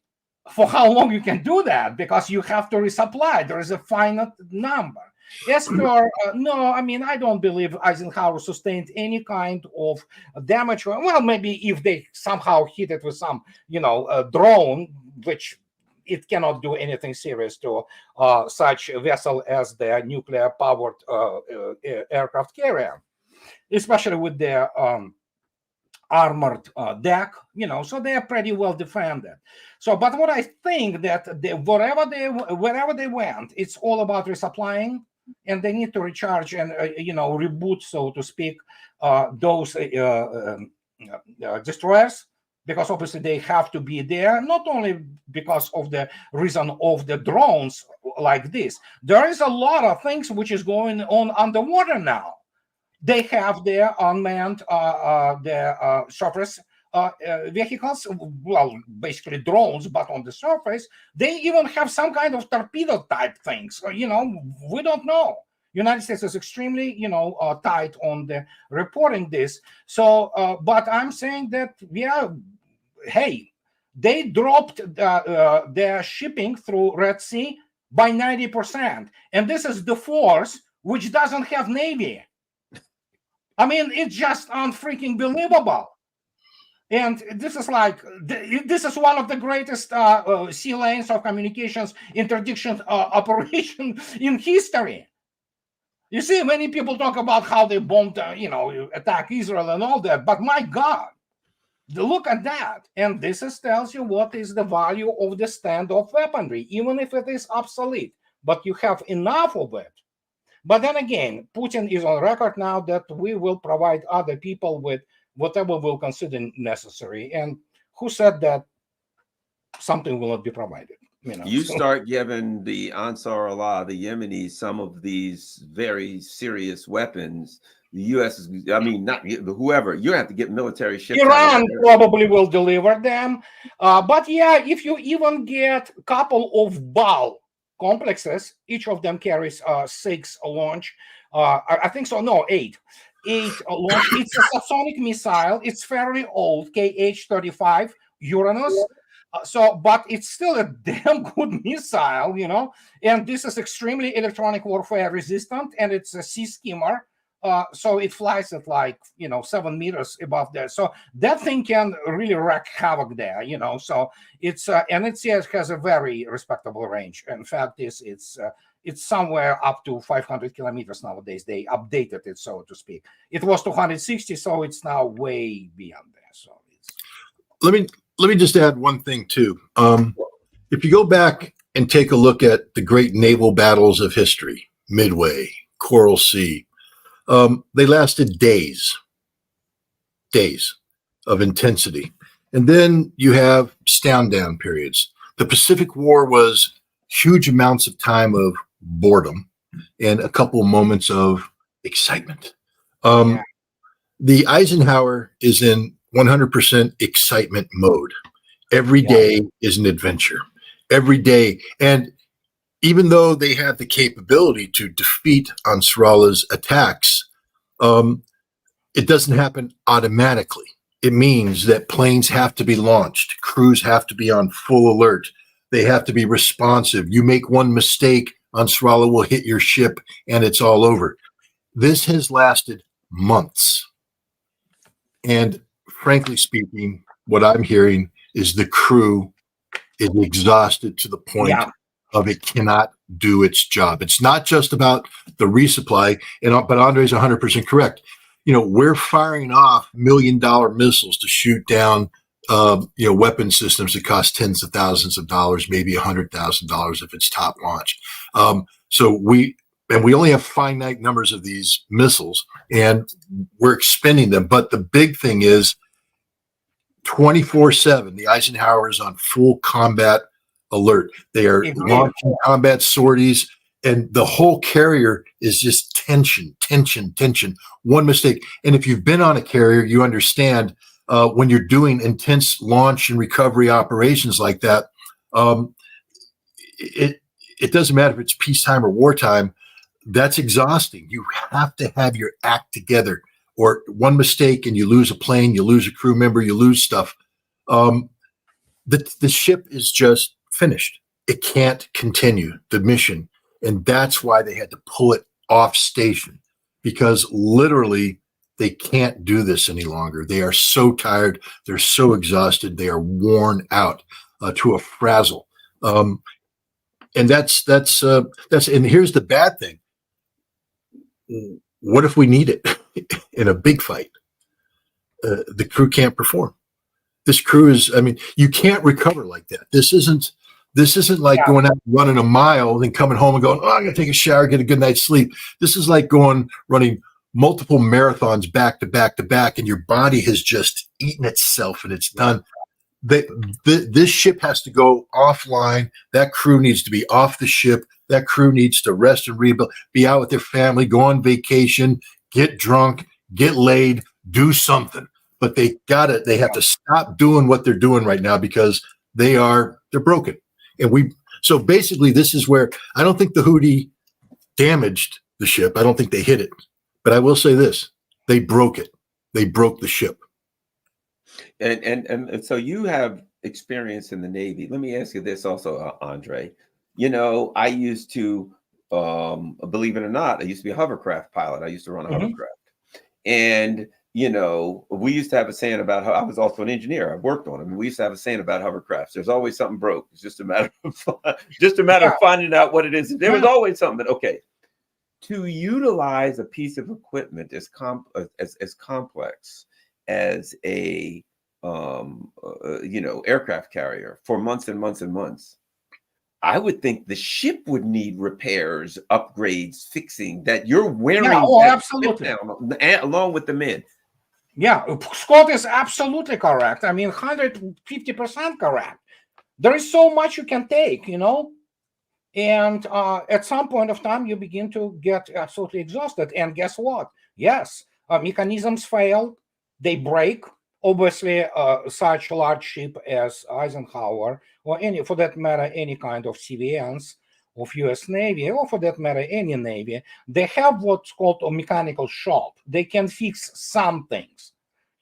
for how long you can do that? Because you have to resupply. There is a finite number. As per, I don't believe Eisenhower sustained any kind of damage. Well, maybe if they somehow hit it with some, drone, which it cannot do anything serious to such a vessel as the nuclear-powered aircraft carrier, especially with their armored deck, so they are pretty well defended. So, but what I think that wherever they went, it's all about resupplying, and they need to recharge and reboot, so to speak, those destroyers, because obviously they have to be there, not only because of the reason of the drones like this. There is a lot of things which is going on underwater now. They have their unmanned their surface vehicles, well, basically drones, but on the surface. They even have some kind of torpedo type things. We don't know. United States is extremely, tight on the reporting this. So, but I'm saying that, yeah, hey, they dropped their shipping through Red Sea by 90%, and this is the force which doesn't have Navy. I mean, it's just unfreaking believable. And this is this is one of the greatest sea lanes of communications interdiction operation in history. You see, many people talk about how they bombed, attack Israel and all that, but my God, look at that. And this tells you what is the value of the standoff weaponry, even if it is obsolete, but you have enough of it. But then again, Putin is on record now that we will provide other people with whatever we'll consider necessary. And who said that something will not be provided? You start giving the Ansar Allah, the Yemenis, some of these very serious weapons. The U.S. is, not whoever, you have to get military ships. Iran probably will deliver them. But yeah, if you even get a couple of BAL complexes, each of them carries 6 launch. I think so. No, 8 launch. It's a subsonic missile. It's fairly old, KH-35 Uranus. But it's still a damn good missile, And this is extremely electronic warfare resistant, and it's a sea skimmer. So it flies at 7 meters above there. So that thing can really wreak havoc there, So it's and it has a very respectable range. In fact, it's somewhere up to 500 kilometers nowadays. They updated it, so to speak. It was 260, so it's now way beyond there. So let me just add one thing too. If you go back and take a look at the great naval battles of history, Midway, Coral Sea. They lasted days of intensity. And then you have stand down periods. The Pacific War was huge amounts of time of boredom and a couple of moments of excitement. The Eisenhower is in 100% excitement mode. Every day is an adventure. Every day. And even though they have the capability to defeat Ansarallah's attacks, it doesn't happen automatically. It means that planes have to be launched. Crews have to be on full alert. They have to be responsive. You make one mistake, Ansarallah will hit your ship and it's all over. This has lasted months. And frankly speaking, what I'm hearing is the crew is exhausted to the point of it cannot do its job. It's not just about the resupply, but Andrei's 100% correct. We're firing off $1 million missiles to shoot down, weapon systems that cost tens of thousands of dollars, maybe $100,000 if it's top launch. So we only have finite numbers of these missiles, and we're expending them. But the big thing is 24/7, the Eisenhower is on full combat alert. They are launching combat sorties, and the whole carrier is just tension. One mistake. And if you've been on a carrier, you understand when you're doing intense launch and recovery operations like that, it doesn't matter if it's peacetime or wartime. That's exhausting. You have to have your act together, or one mistake and you lose a plane, you lose a crew member, you lose stuff. The ship is just finished. It can't continue the mission. And that's why they had to pull it off station, because literally they can't do this any longer. They are so tired. They're so exhausted. They are worn out to a frazzle. And that's and here's the bad thing. What if we need it in a big fight? the crew can't perform. This crew is, I mean, you can't recover like that. This isn't like going out and running a mile and then coming home and going, oh, I'm going to take a shower, get a good night's sleep. This is like running multiple marathons back to back to back, and your body has just eaten itself and it's done. This ship has to go offline. That crew needs to be off the ship. That crew needs to rest and rebuild, be out with their family, go on vacation, get drunk, get laid, do something. But they have to stop doing what they're doing right now because they're broken. And so basically this is where I don't think the Houthi damaged the ship. I don't think they hit it. But I will say this, they broke it. They broke the ship. And so you have experience in the Navy. Let me ask you this also, Andrei. You know, I used to, believe it or not, I used to be a hovercraft pilot. I used to run a hovercraft. And, you know, we used to have a saying about how I was also an engineer. I worked on them. We used to have a saying about hovercrafts. There's always something broke. It's just a matter of finding out what it is. There was always something. But okay, to utilize a piece of equipment as complex as a aircraft carrier for months and months and months, I would think the ship would need repairs, upgrades, fixing that you're wearing. Yeah, absolutely. Down, along with the men. Yeah, Scott is absolutely correct. I mean, 150% correct. There is so much you can take, you know, and at some point of time, you begin to get absolutely exhausted. And guess what? Yes, mechanisms fail, they break. Obviously, such a large ship as Eisenhower, or for that matter, any kind of CVNs of U.S. Navy, or for that matter, any Navy, they have what's called a mechanical shop. They can fix some things,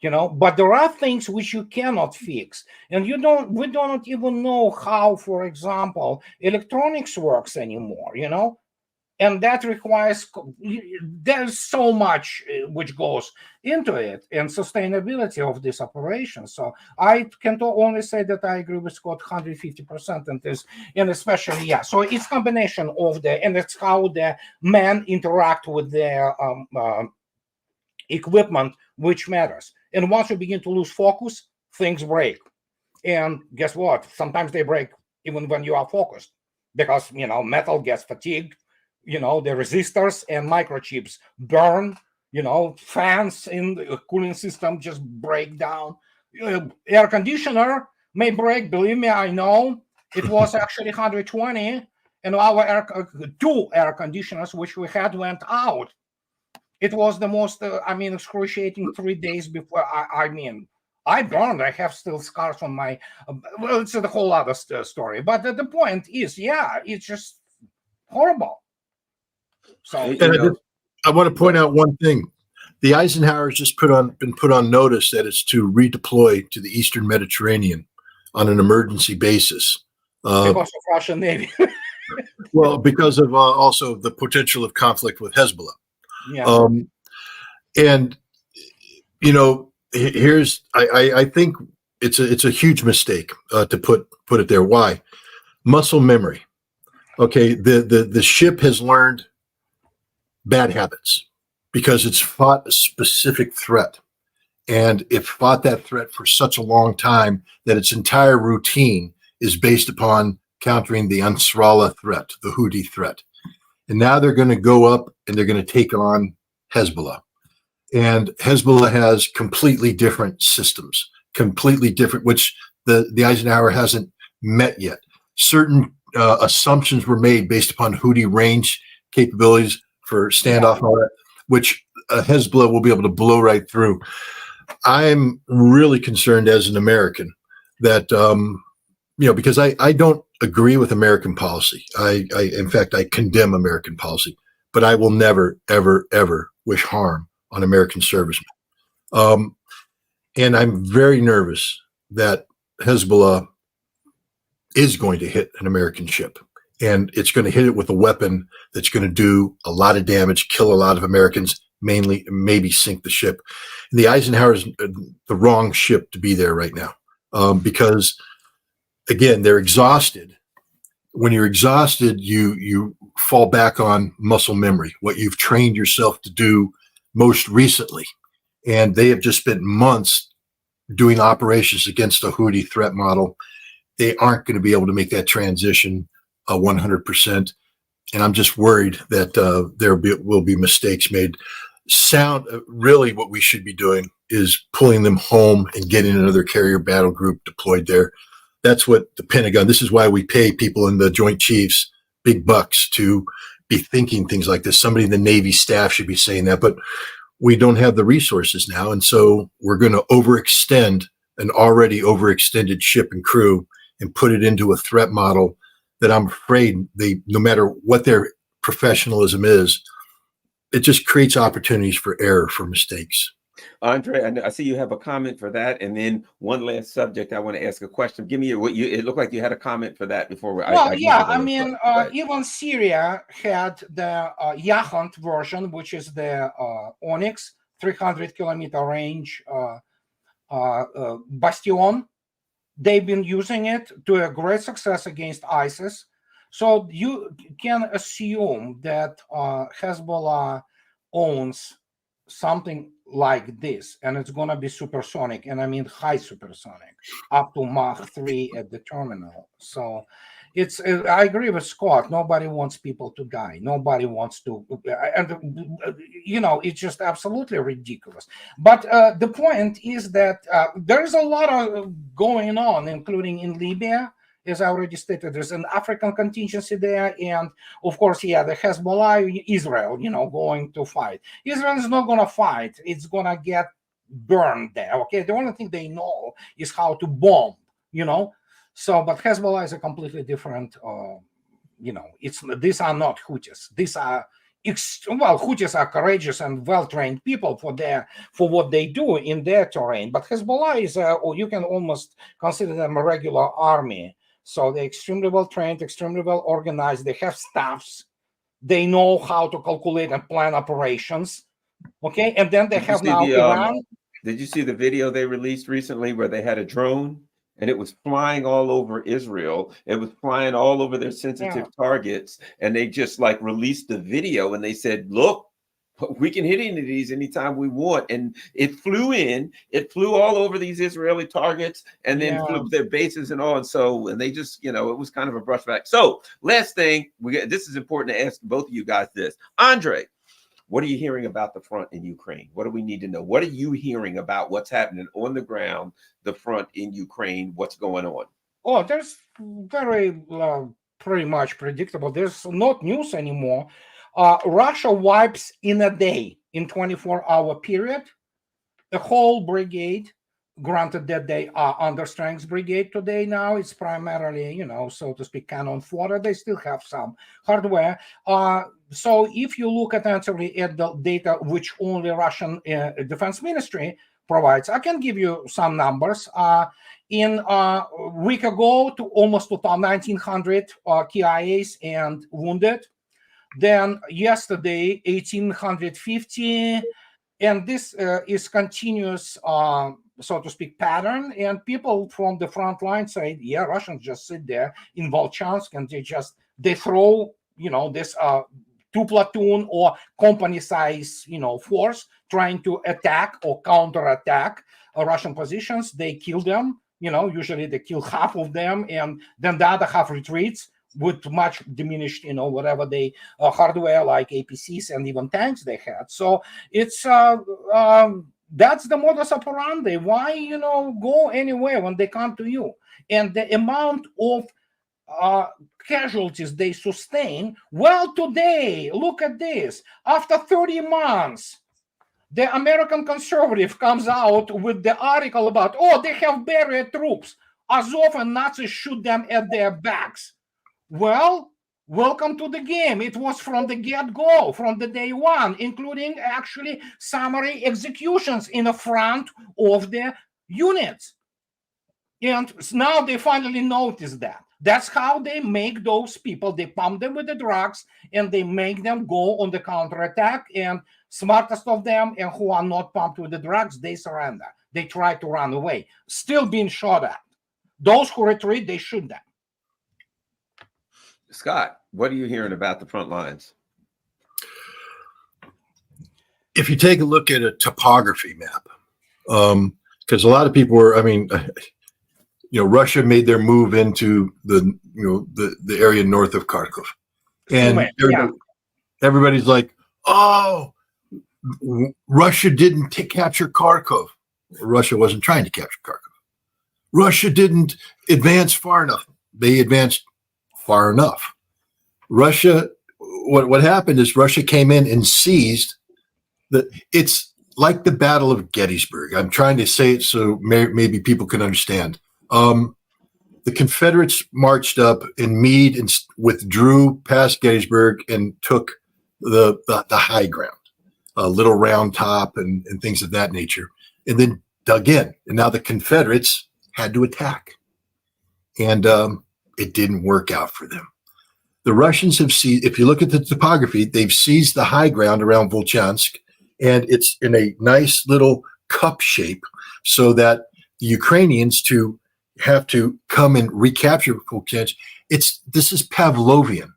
you know, but there are things which you cannot fix. And we don't even know how, for example, electronics works anymore, you know. And that requires, there's so much which goes into it and sustainability of this operation. So I can only say that I agree with Scott 150% in this, and especially, so it's combination of and it's how the men interact with their equipment, which matters. And once you begin to lose focus, things break. And guess what? Sometimes they break even when you are focused because, you know, metal gets fatigued. You know, the resistors and microchips burn, you know, fans in the cooling system just break down. Air conditioner may break, believe me, I know. It was actually 120, and our two air conditioners, which we had, went out. It was the most, excruciating 3 days before, I burned. I have still scars on my, well, it's a whole other story. But the point is, it's just horrible. So I want to point out one thing. The Eisenhower has just been put on notice that it's to redeploy to the Eastern Mediterranean on an emergency basis. Because of Russian Navy. Well, because of also the potential of conflict with Hezbollah. Yeah. And you know, I think it's a huge mistake to put it there. Why? Muscle memory. Okay, the ship has learned bad habits because it's fought a specific threat, and it fought that threat for such a long time that its entire routine is based upon countering the Ansarallah threat, the Houthi threat. And now they're going to go up and they're going to take on Hezbollah. And Hezbollah has completely different systems, completely different, which the Eisenhower hasn't met yet. Certain assumptions were made based upon Houthi range capabilities for standoff and all that, which Hezbollah will be able to blow right through. I'm really concerned as an American that, because I don't agree with American policy. In fact, I condemn American policy, but I will never, ever, ever wish harm on American servicemen. And I'm very nervous that Hezbollah is going to hit an American ship. And it's going to hit it with a weapon that's going to do a lot of damage, kill a lot of Americans, mainly maybe sink the ship. And the Eisenhower is the wrong ship to be there right now because, again, they're exhausted. When you're exhausted, you fall back on muscle memory, what you've trained yourself to do most recently. and they have just spent months doing operations against a Houthi threat model. They aren't going to be able to make that transition 100%. And I'm just worried that will be mistakes made. Really what we should be doing is pulling them home and getting another carrier battle group deployed there. That's what the Pentagon, this is why we pay people in the Joint Chiefs big bucks to be thinking things like this. Somebody in the Navy staff should be saying that, but we don't have the resources now. And so we're going to overextend an already overextended ship and crew and put it into a threat model that I'm afraid no matter what their professionalism is, it just creates opportunities for error, for mistakes. Andrei, I see you have a comment for that, and then one last subject I want to ask a question. Give me it looked like you had a comment for that before. Even Syria had the Yahant version, which is the Onyx 300-kilometer range Bastion. They've been using it to a great success against ISIS. So you can assume that Hezbollah owns something like this, and it's going to be supersonic, and I mean high supersonic, up to Mach 3 at the terminal. So I agree with Scott. Nobody wants people to die. Nobody wants to, and it's just absolutely ridiculous. But the point is that there's a lot of going on, including in Libya. As I already stated, there's an African contingency there, and of course, the Hezbollah, Israel, going to fight. Israel is not going to fight; it's going to get burned there. Okay, the only thing they know is how to bomb. So, but Hezbollah is a completely different. These are not Houthis. These are Houthis are courageous and well-trained people for what they do in their terrain. But Hezbollah is, or you can almost consider them a regular army. So they're extremely well trained, extremely well organized. They have staffs. They know how to calculate and plan operations. Okay, and then they have now Iran. Did you see the video they released recently where they had a drone and it was flying all over Israel? It was flying all over their sensitive targets, and they just released the video and they said, "Look, we can hit into these anytime we want." And it flew all over these Israeli targets and then flew their bases and all. And they just, it was kind of a brushback. So last thing, this is important to ask both of you guys this. Andrei, what are you hearing about the front in Ukraine? What do we need to know? What are you hearing about what's happening on the ground, the front in Ukraine? What's going on? Oh, there's very pretty much predictable. There's not news anymore. Russia wipes in a day, in 24-hour period, a whole brigade. Granted that they are under strength brigade today now. It's primarily, so to speak, cannon fodder. They still have some hardware. So if you look at the data which only Russian Defense Ministry provides, I can give you some numbers. In a week ago, to almost 1,900 KIAs and wounded. Then yesterday, 1,850, and this is continuous, so to speak, pattern. And people from the front line say, "Yeah, Russians just sit there in Volchansk and they throw, this 2-platoon or company size, force trying to attack or counterattack Russian positions. They kill them. Usually they kill half of them, and then the other half retreats with much diminished, whatever they hardware like APCs and even tanks they had. So it's that's the modus operandi. Why go anywhere when they come to you? And the amount of casualties they sustain. Well, today, look at this. After 30 months, the American conservative comes out with the article about, they have buried troops. Azov and Nazis shoot them at their backs. Well, welcome to the game. It was from the get-go, from the day one, including actually summary executions in the front of the units. And now they finally notice that. That's how they make those people. They pump them with the drugs and they make them go on the counterattack. And smartest of them and who are not pumped with the drugs, they surrender. They try to run away, still being shot at. Those who retreat, they shoot them. Scott, what are you hearing about the front lines? if you take a look at a topography map, because a lot of people were, I mean, Russia made their move into the area north of Kharkov, and everybody's like, oh, Russia didn't capture Kharkov. Russia wasn't trying to capture Kharkov. Russia didn't advance far enough. They advanced far enough. Russia, what happened is Russia came in and seized it's like the Battle of Gettysburg. I'm trying to say it so maybe people can understand. The Confederates marched up in Meade and withdrew past Gettysburg and took the high ground, Little Round Top and things of that nature, and then dug in. And now the Confederates had to attack. And it didn't work out for them. The Russians have seized, if you look at the topography, they've seized the high ground around Volchansk, and it's in a nice little cup shape so that the Ukrainians have to come and recapture Volchansk. This is Pavlovian.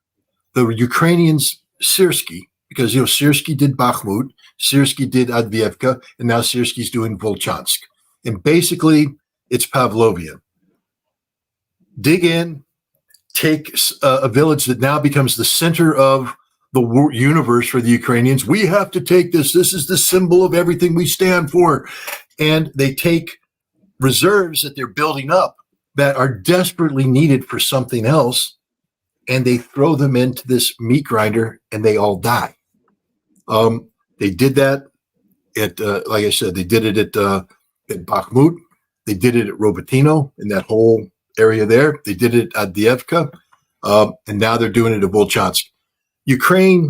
The Ukrainians, Syrskyi, because Syrskyi did Bakhmut, Syrskyi did Adviivka, and now Syrskyi's doing Volchansk. And basically, it's Pavlovian. Dig in, take a village that now becomes the center of the universe for the Ukrainians. We have to take this. This is the symbol of everything we stand for. And they take reserves that they're building up that are desperately needed for something else, and they throw them into this meat grinder, and they all die. They did that at, like I said, they did it at Bakhmut. They did it at Robotyno in that whole area there. They did it at Adviivka, and now they're doing it at Volchansk. Ukraine,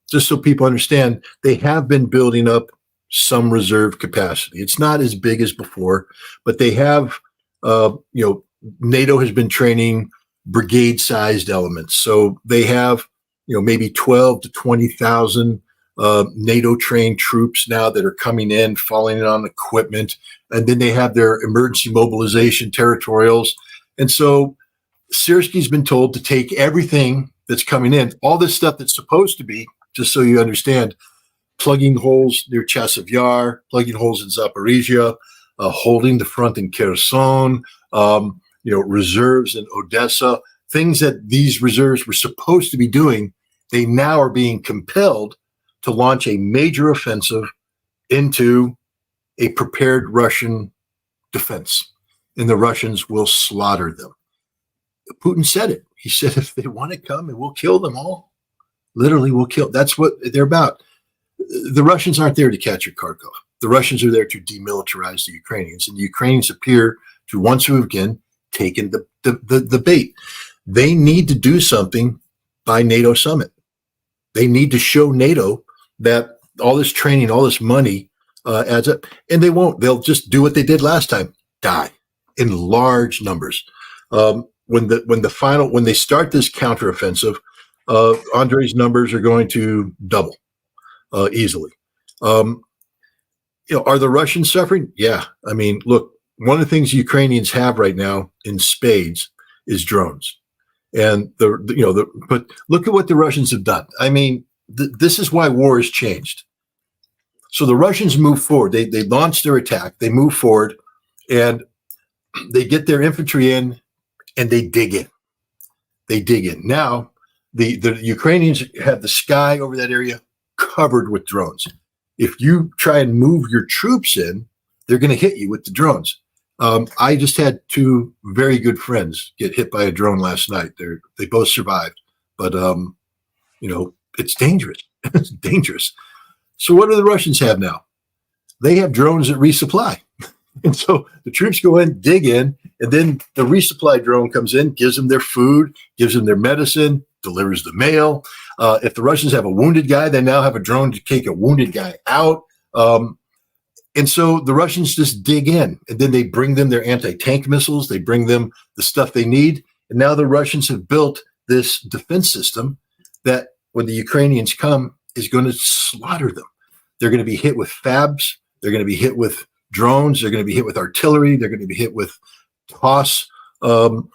just so people understand, they have been building up some reserve capacity. It's not as big as before, but they have, NATO has been training brigade-sized elements. So they have, maybe 12 to 20,000 NATO-trained troops now that are coming in, falling in on equipment, and then they have their emergency mobilization territorials. And so Syrskyi's been told to take everything that's coming in, all this stuff that's supposed to be, just so you understand, plugging holes near Chasiv Yar, plugging holes in Zaporizhia, holding the front in Kherson, reserves in Odessa, things that these reserves were supposed to be doing, they now are being compelled to launch a major offensive into a prepared Russian defense, and the Russians will slaughter them. Putin said it. He said, if they want to come, and we'll kill them all. Literally, we'll kill. That's what they're about. The Russians aren't there to capture Kharkov. The Russians are there to demilitarize the Ukrainians, and the Ukrainians appear to once again taken the bait. They need to do something by NATO summit. They need to show NATO that all this training, all this money adds up, and they won't. They'll just do what they did last time: die in large numbers. When they start this counteroffensive, Andrei's numbers are going to double easily. Are the Russians suffering? Yeah. I mean, look, one of the things Ukrainians have right now in spades is drones, and but look at what the Russians have done. I mean, this is why war has changed. So the Russians move forward. They launch their attack. They move forward, and they get their infantry in, and they dig in. They dig in. Now, the Ukrainians have the sky over that area covered with drones. If you try and move your troops in, they're going to hit you with the drones. I just had two very good friends get hit by a drone last night. They both survived, but it's dangerous. It's dangerous. So what do the Russians have now? They have drones that resupply. And so the troops go in, dig in, and then the resupply drone comes in, gives them their food, gives them their medicine, delivers the mail. If the Russians have a wounded guy, they now have a drone to take a wounded guy out. And so the Russians just dig in, and then they bring them their anti-tank missiles. They bring them the stuff they need. And now the Russians have built this defense system that when the Ukrainians come is going to slaughter them. They're going to be hit with FABs. They're going to be hit with drones. They're going to be hit with artillery. They're going to be hit with TOS, the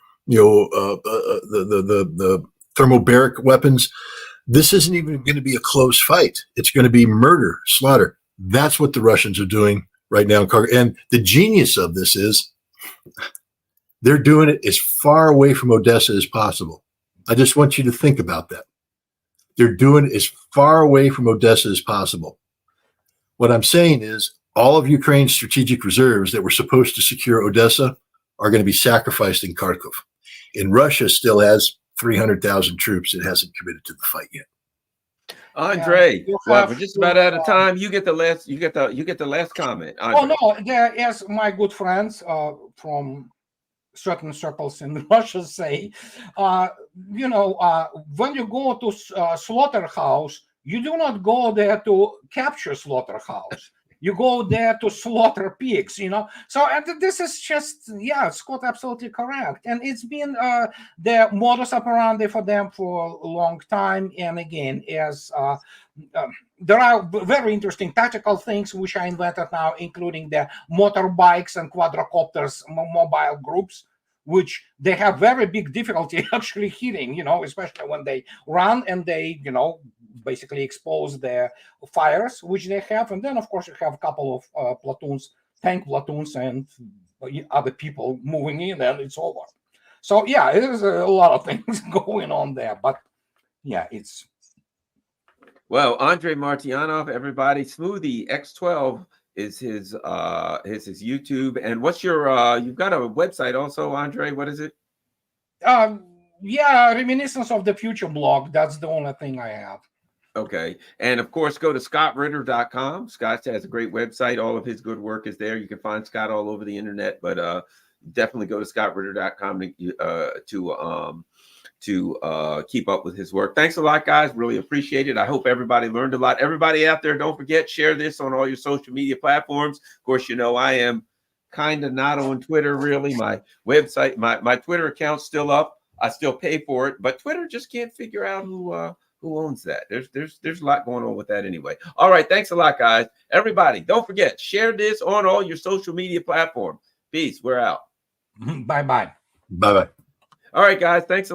thermobaric weapons. This isn't even going to be a close fight. It's going to be murder, slaughter. That's what the Russians are doing right now in Kharkiv. And the genius of this is they're doing it as far away from Odessa as possible. I just want you to think about that. They're doing it as far away from Odessa as possible. What I'm saying is all of Ukraine's strategic reserves that were supposed to secure Odessa are going to be sacrificed in Kharkiv. And Russia still has 300,000 troops. It hasn't committed to the fight yet. Andre, well, we're just about out of time. You get the last. You get the last comment. Andre. Oh no, as my good friends from certain circles in Russia say, when you go to slaughterhouse, you do not go there to capture slaughterhouse. You go there to slaughter pigs, So this is just, Scott, absolutely correct. And it's been the modus operandi for them for a long time. And again, as there are very interesting tactical things which are invented now, including the motorbikes and quadrocopters mobile groups, which they have very big difficulty actually hitting, especially when they run and they, basically expose their fires, which they have. And then, of course, you have a couple of platoons, tank platoons, and other people moving in, and it's over. So, there's a lot of things going on there. But, it's... Well, Andrei Martyanov, everybody, Smoothie X12 is his YouTube. And what's your you've got a website also, Andre? What is it? Reminiscence of the Future blog. That's the only thing I have. Okay. And of course, go to scottritter.com. Scott has a great website. All of his good work is there. You can find Scott all over the internet, but definitely go to scottritter.com to keep up with his work. Thanks a lot, guys. Really appreciate it. I hope everybody learned a lot. Everybody out there, don't forget, share this on all your social media platforms. Of course, I am kind of not on Twitter, really. My website, my Twitter account's still up. I still pay for it, but Twitter just can't figure out who owns that. There's a lot going on with that anyway. All right, thanks a lot, guys. Everybody, don't forget, share this on all your social media platforms. Peace. We're out. Bye-bye. Bye-bye. All right, guys, thanks a lot.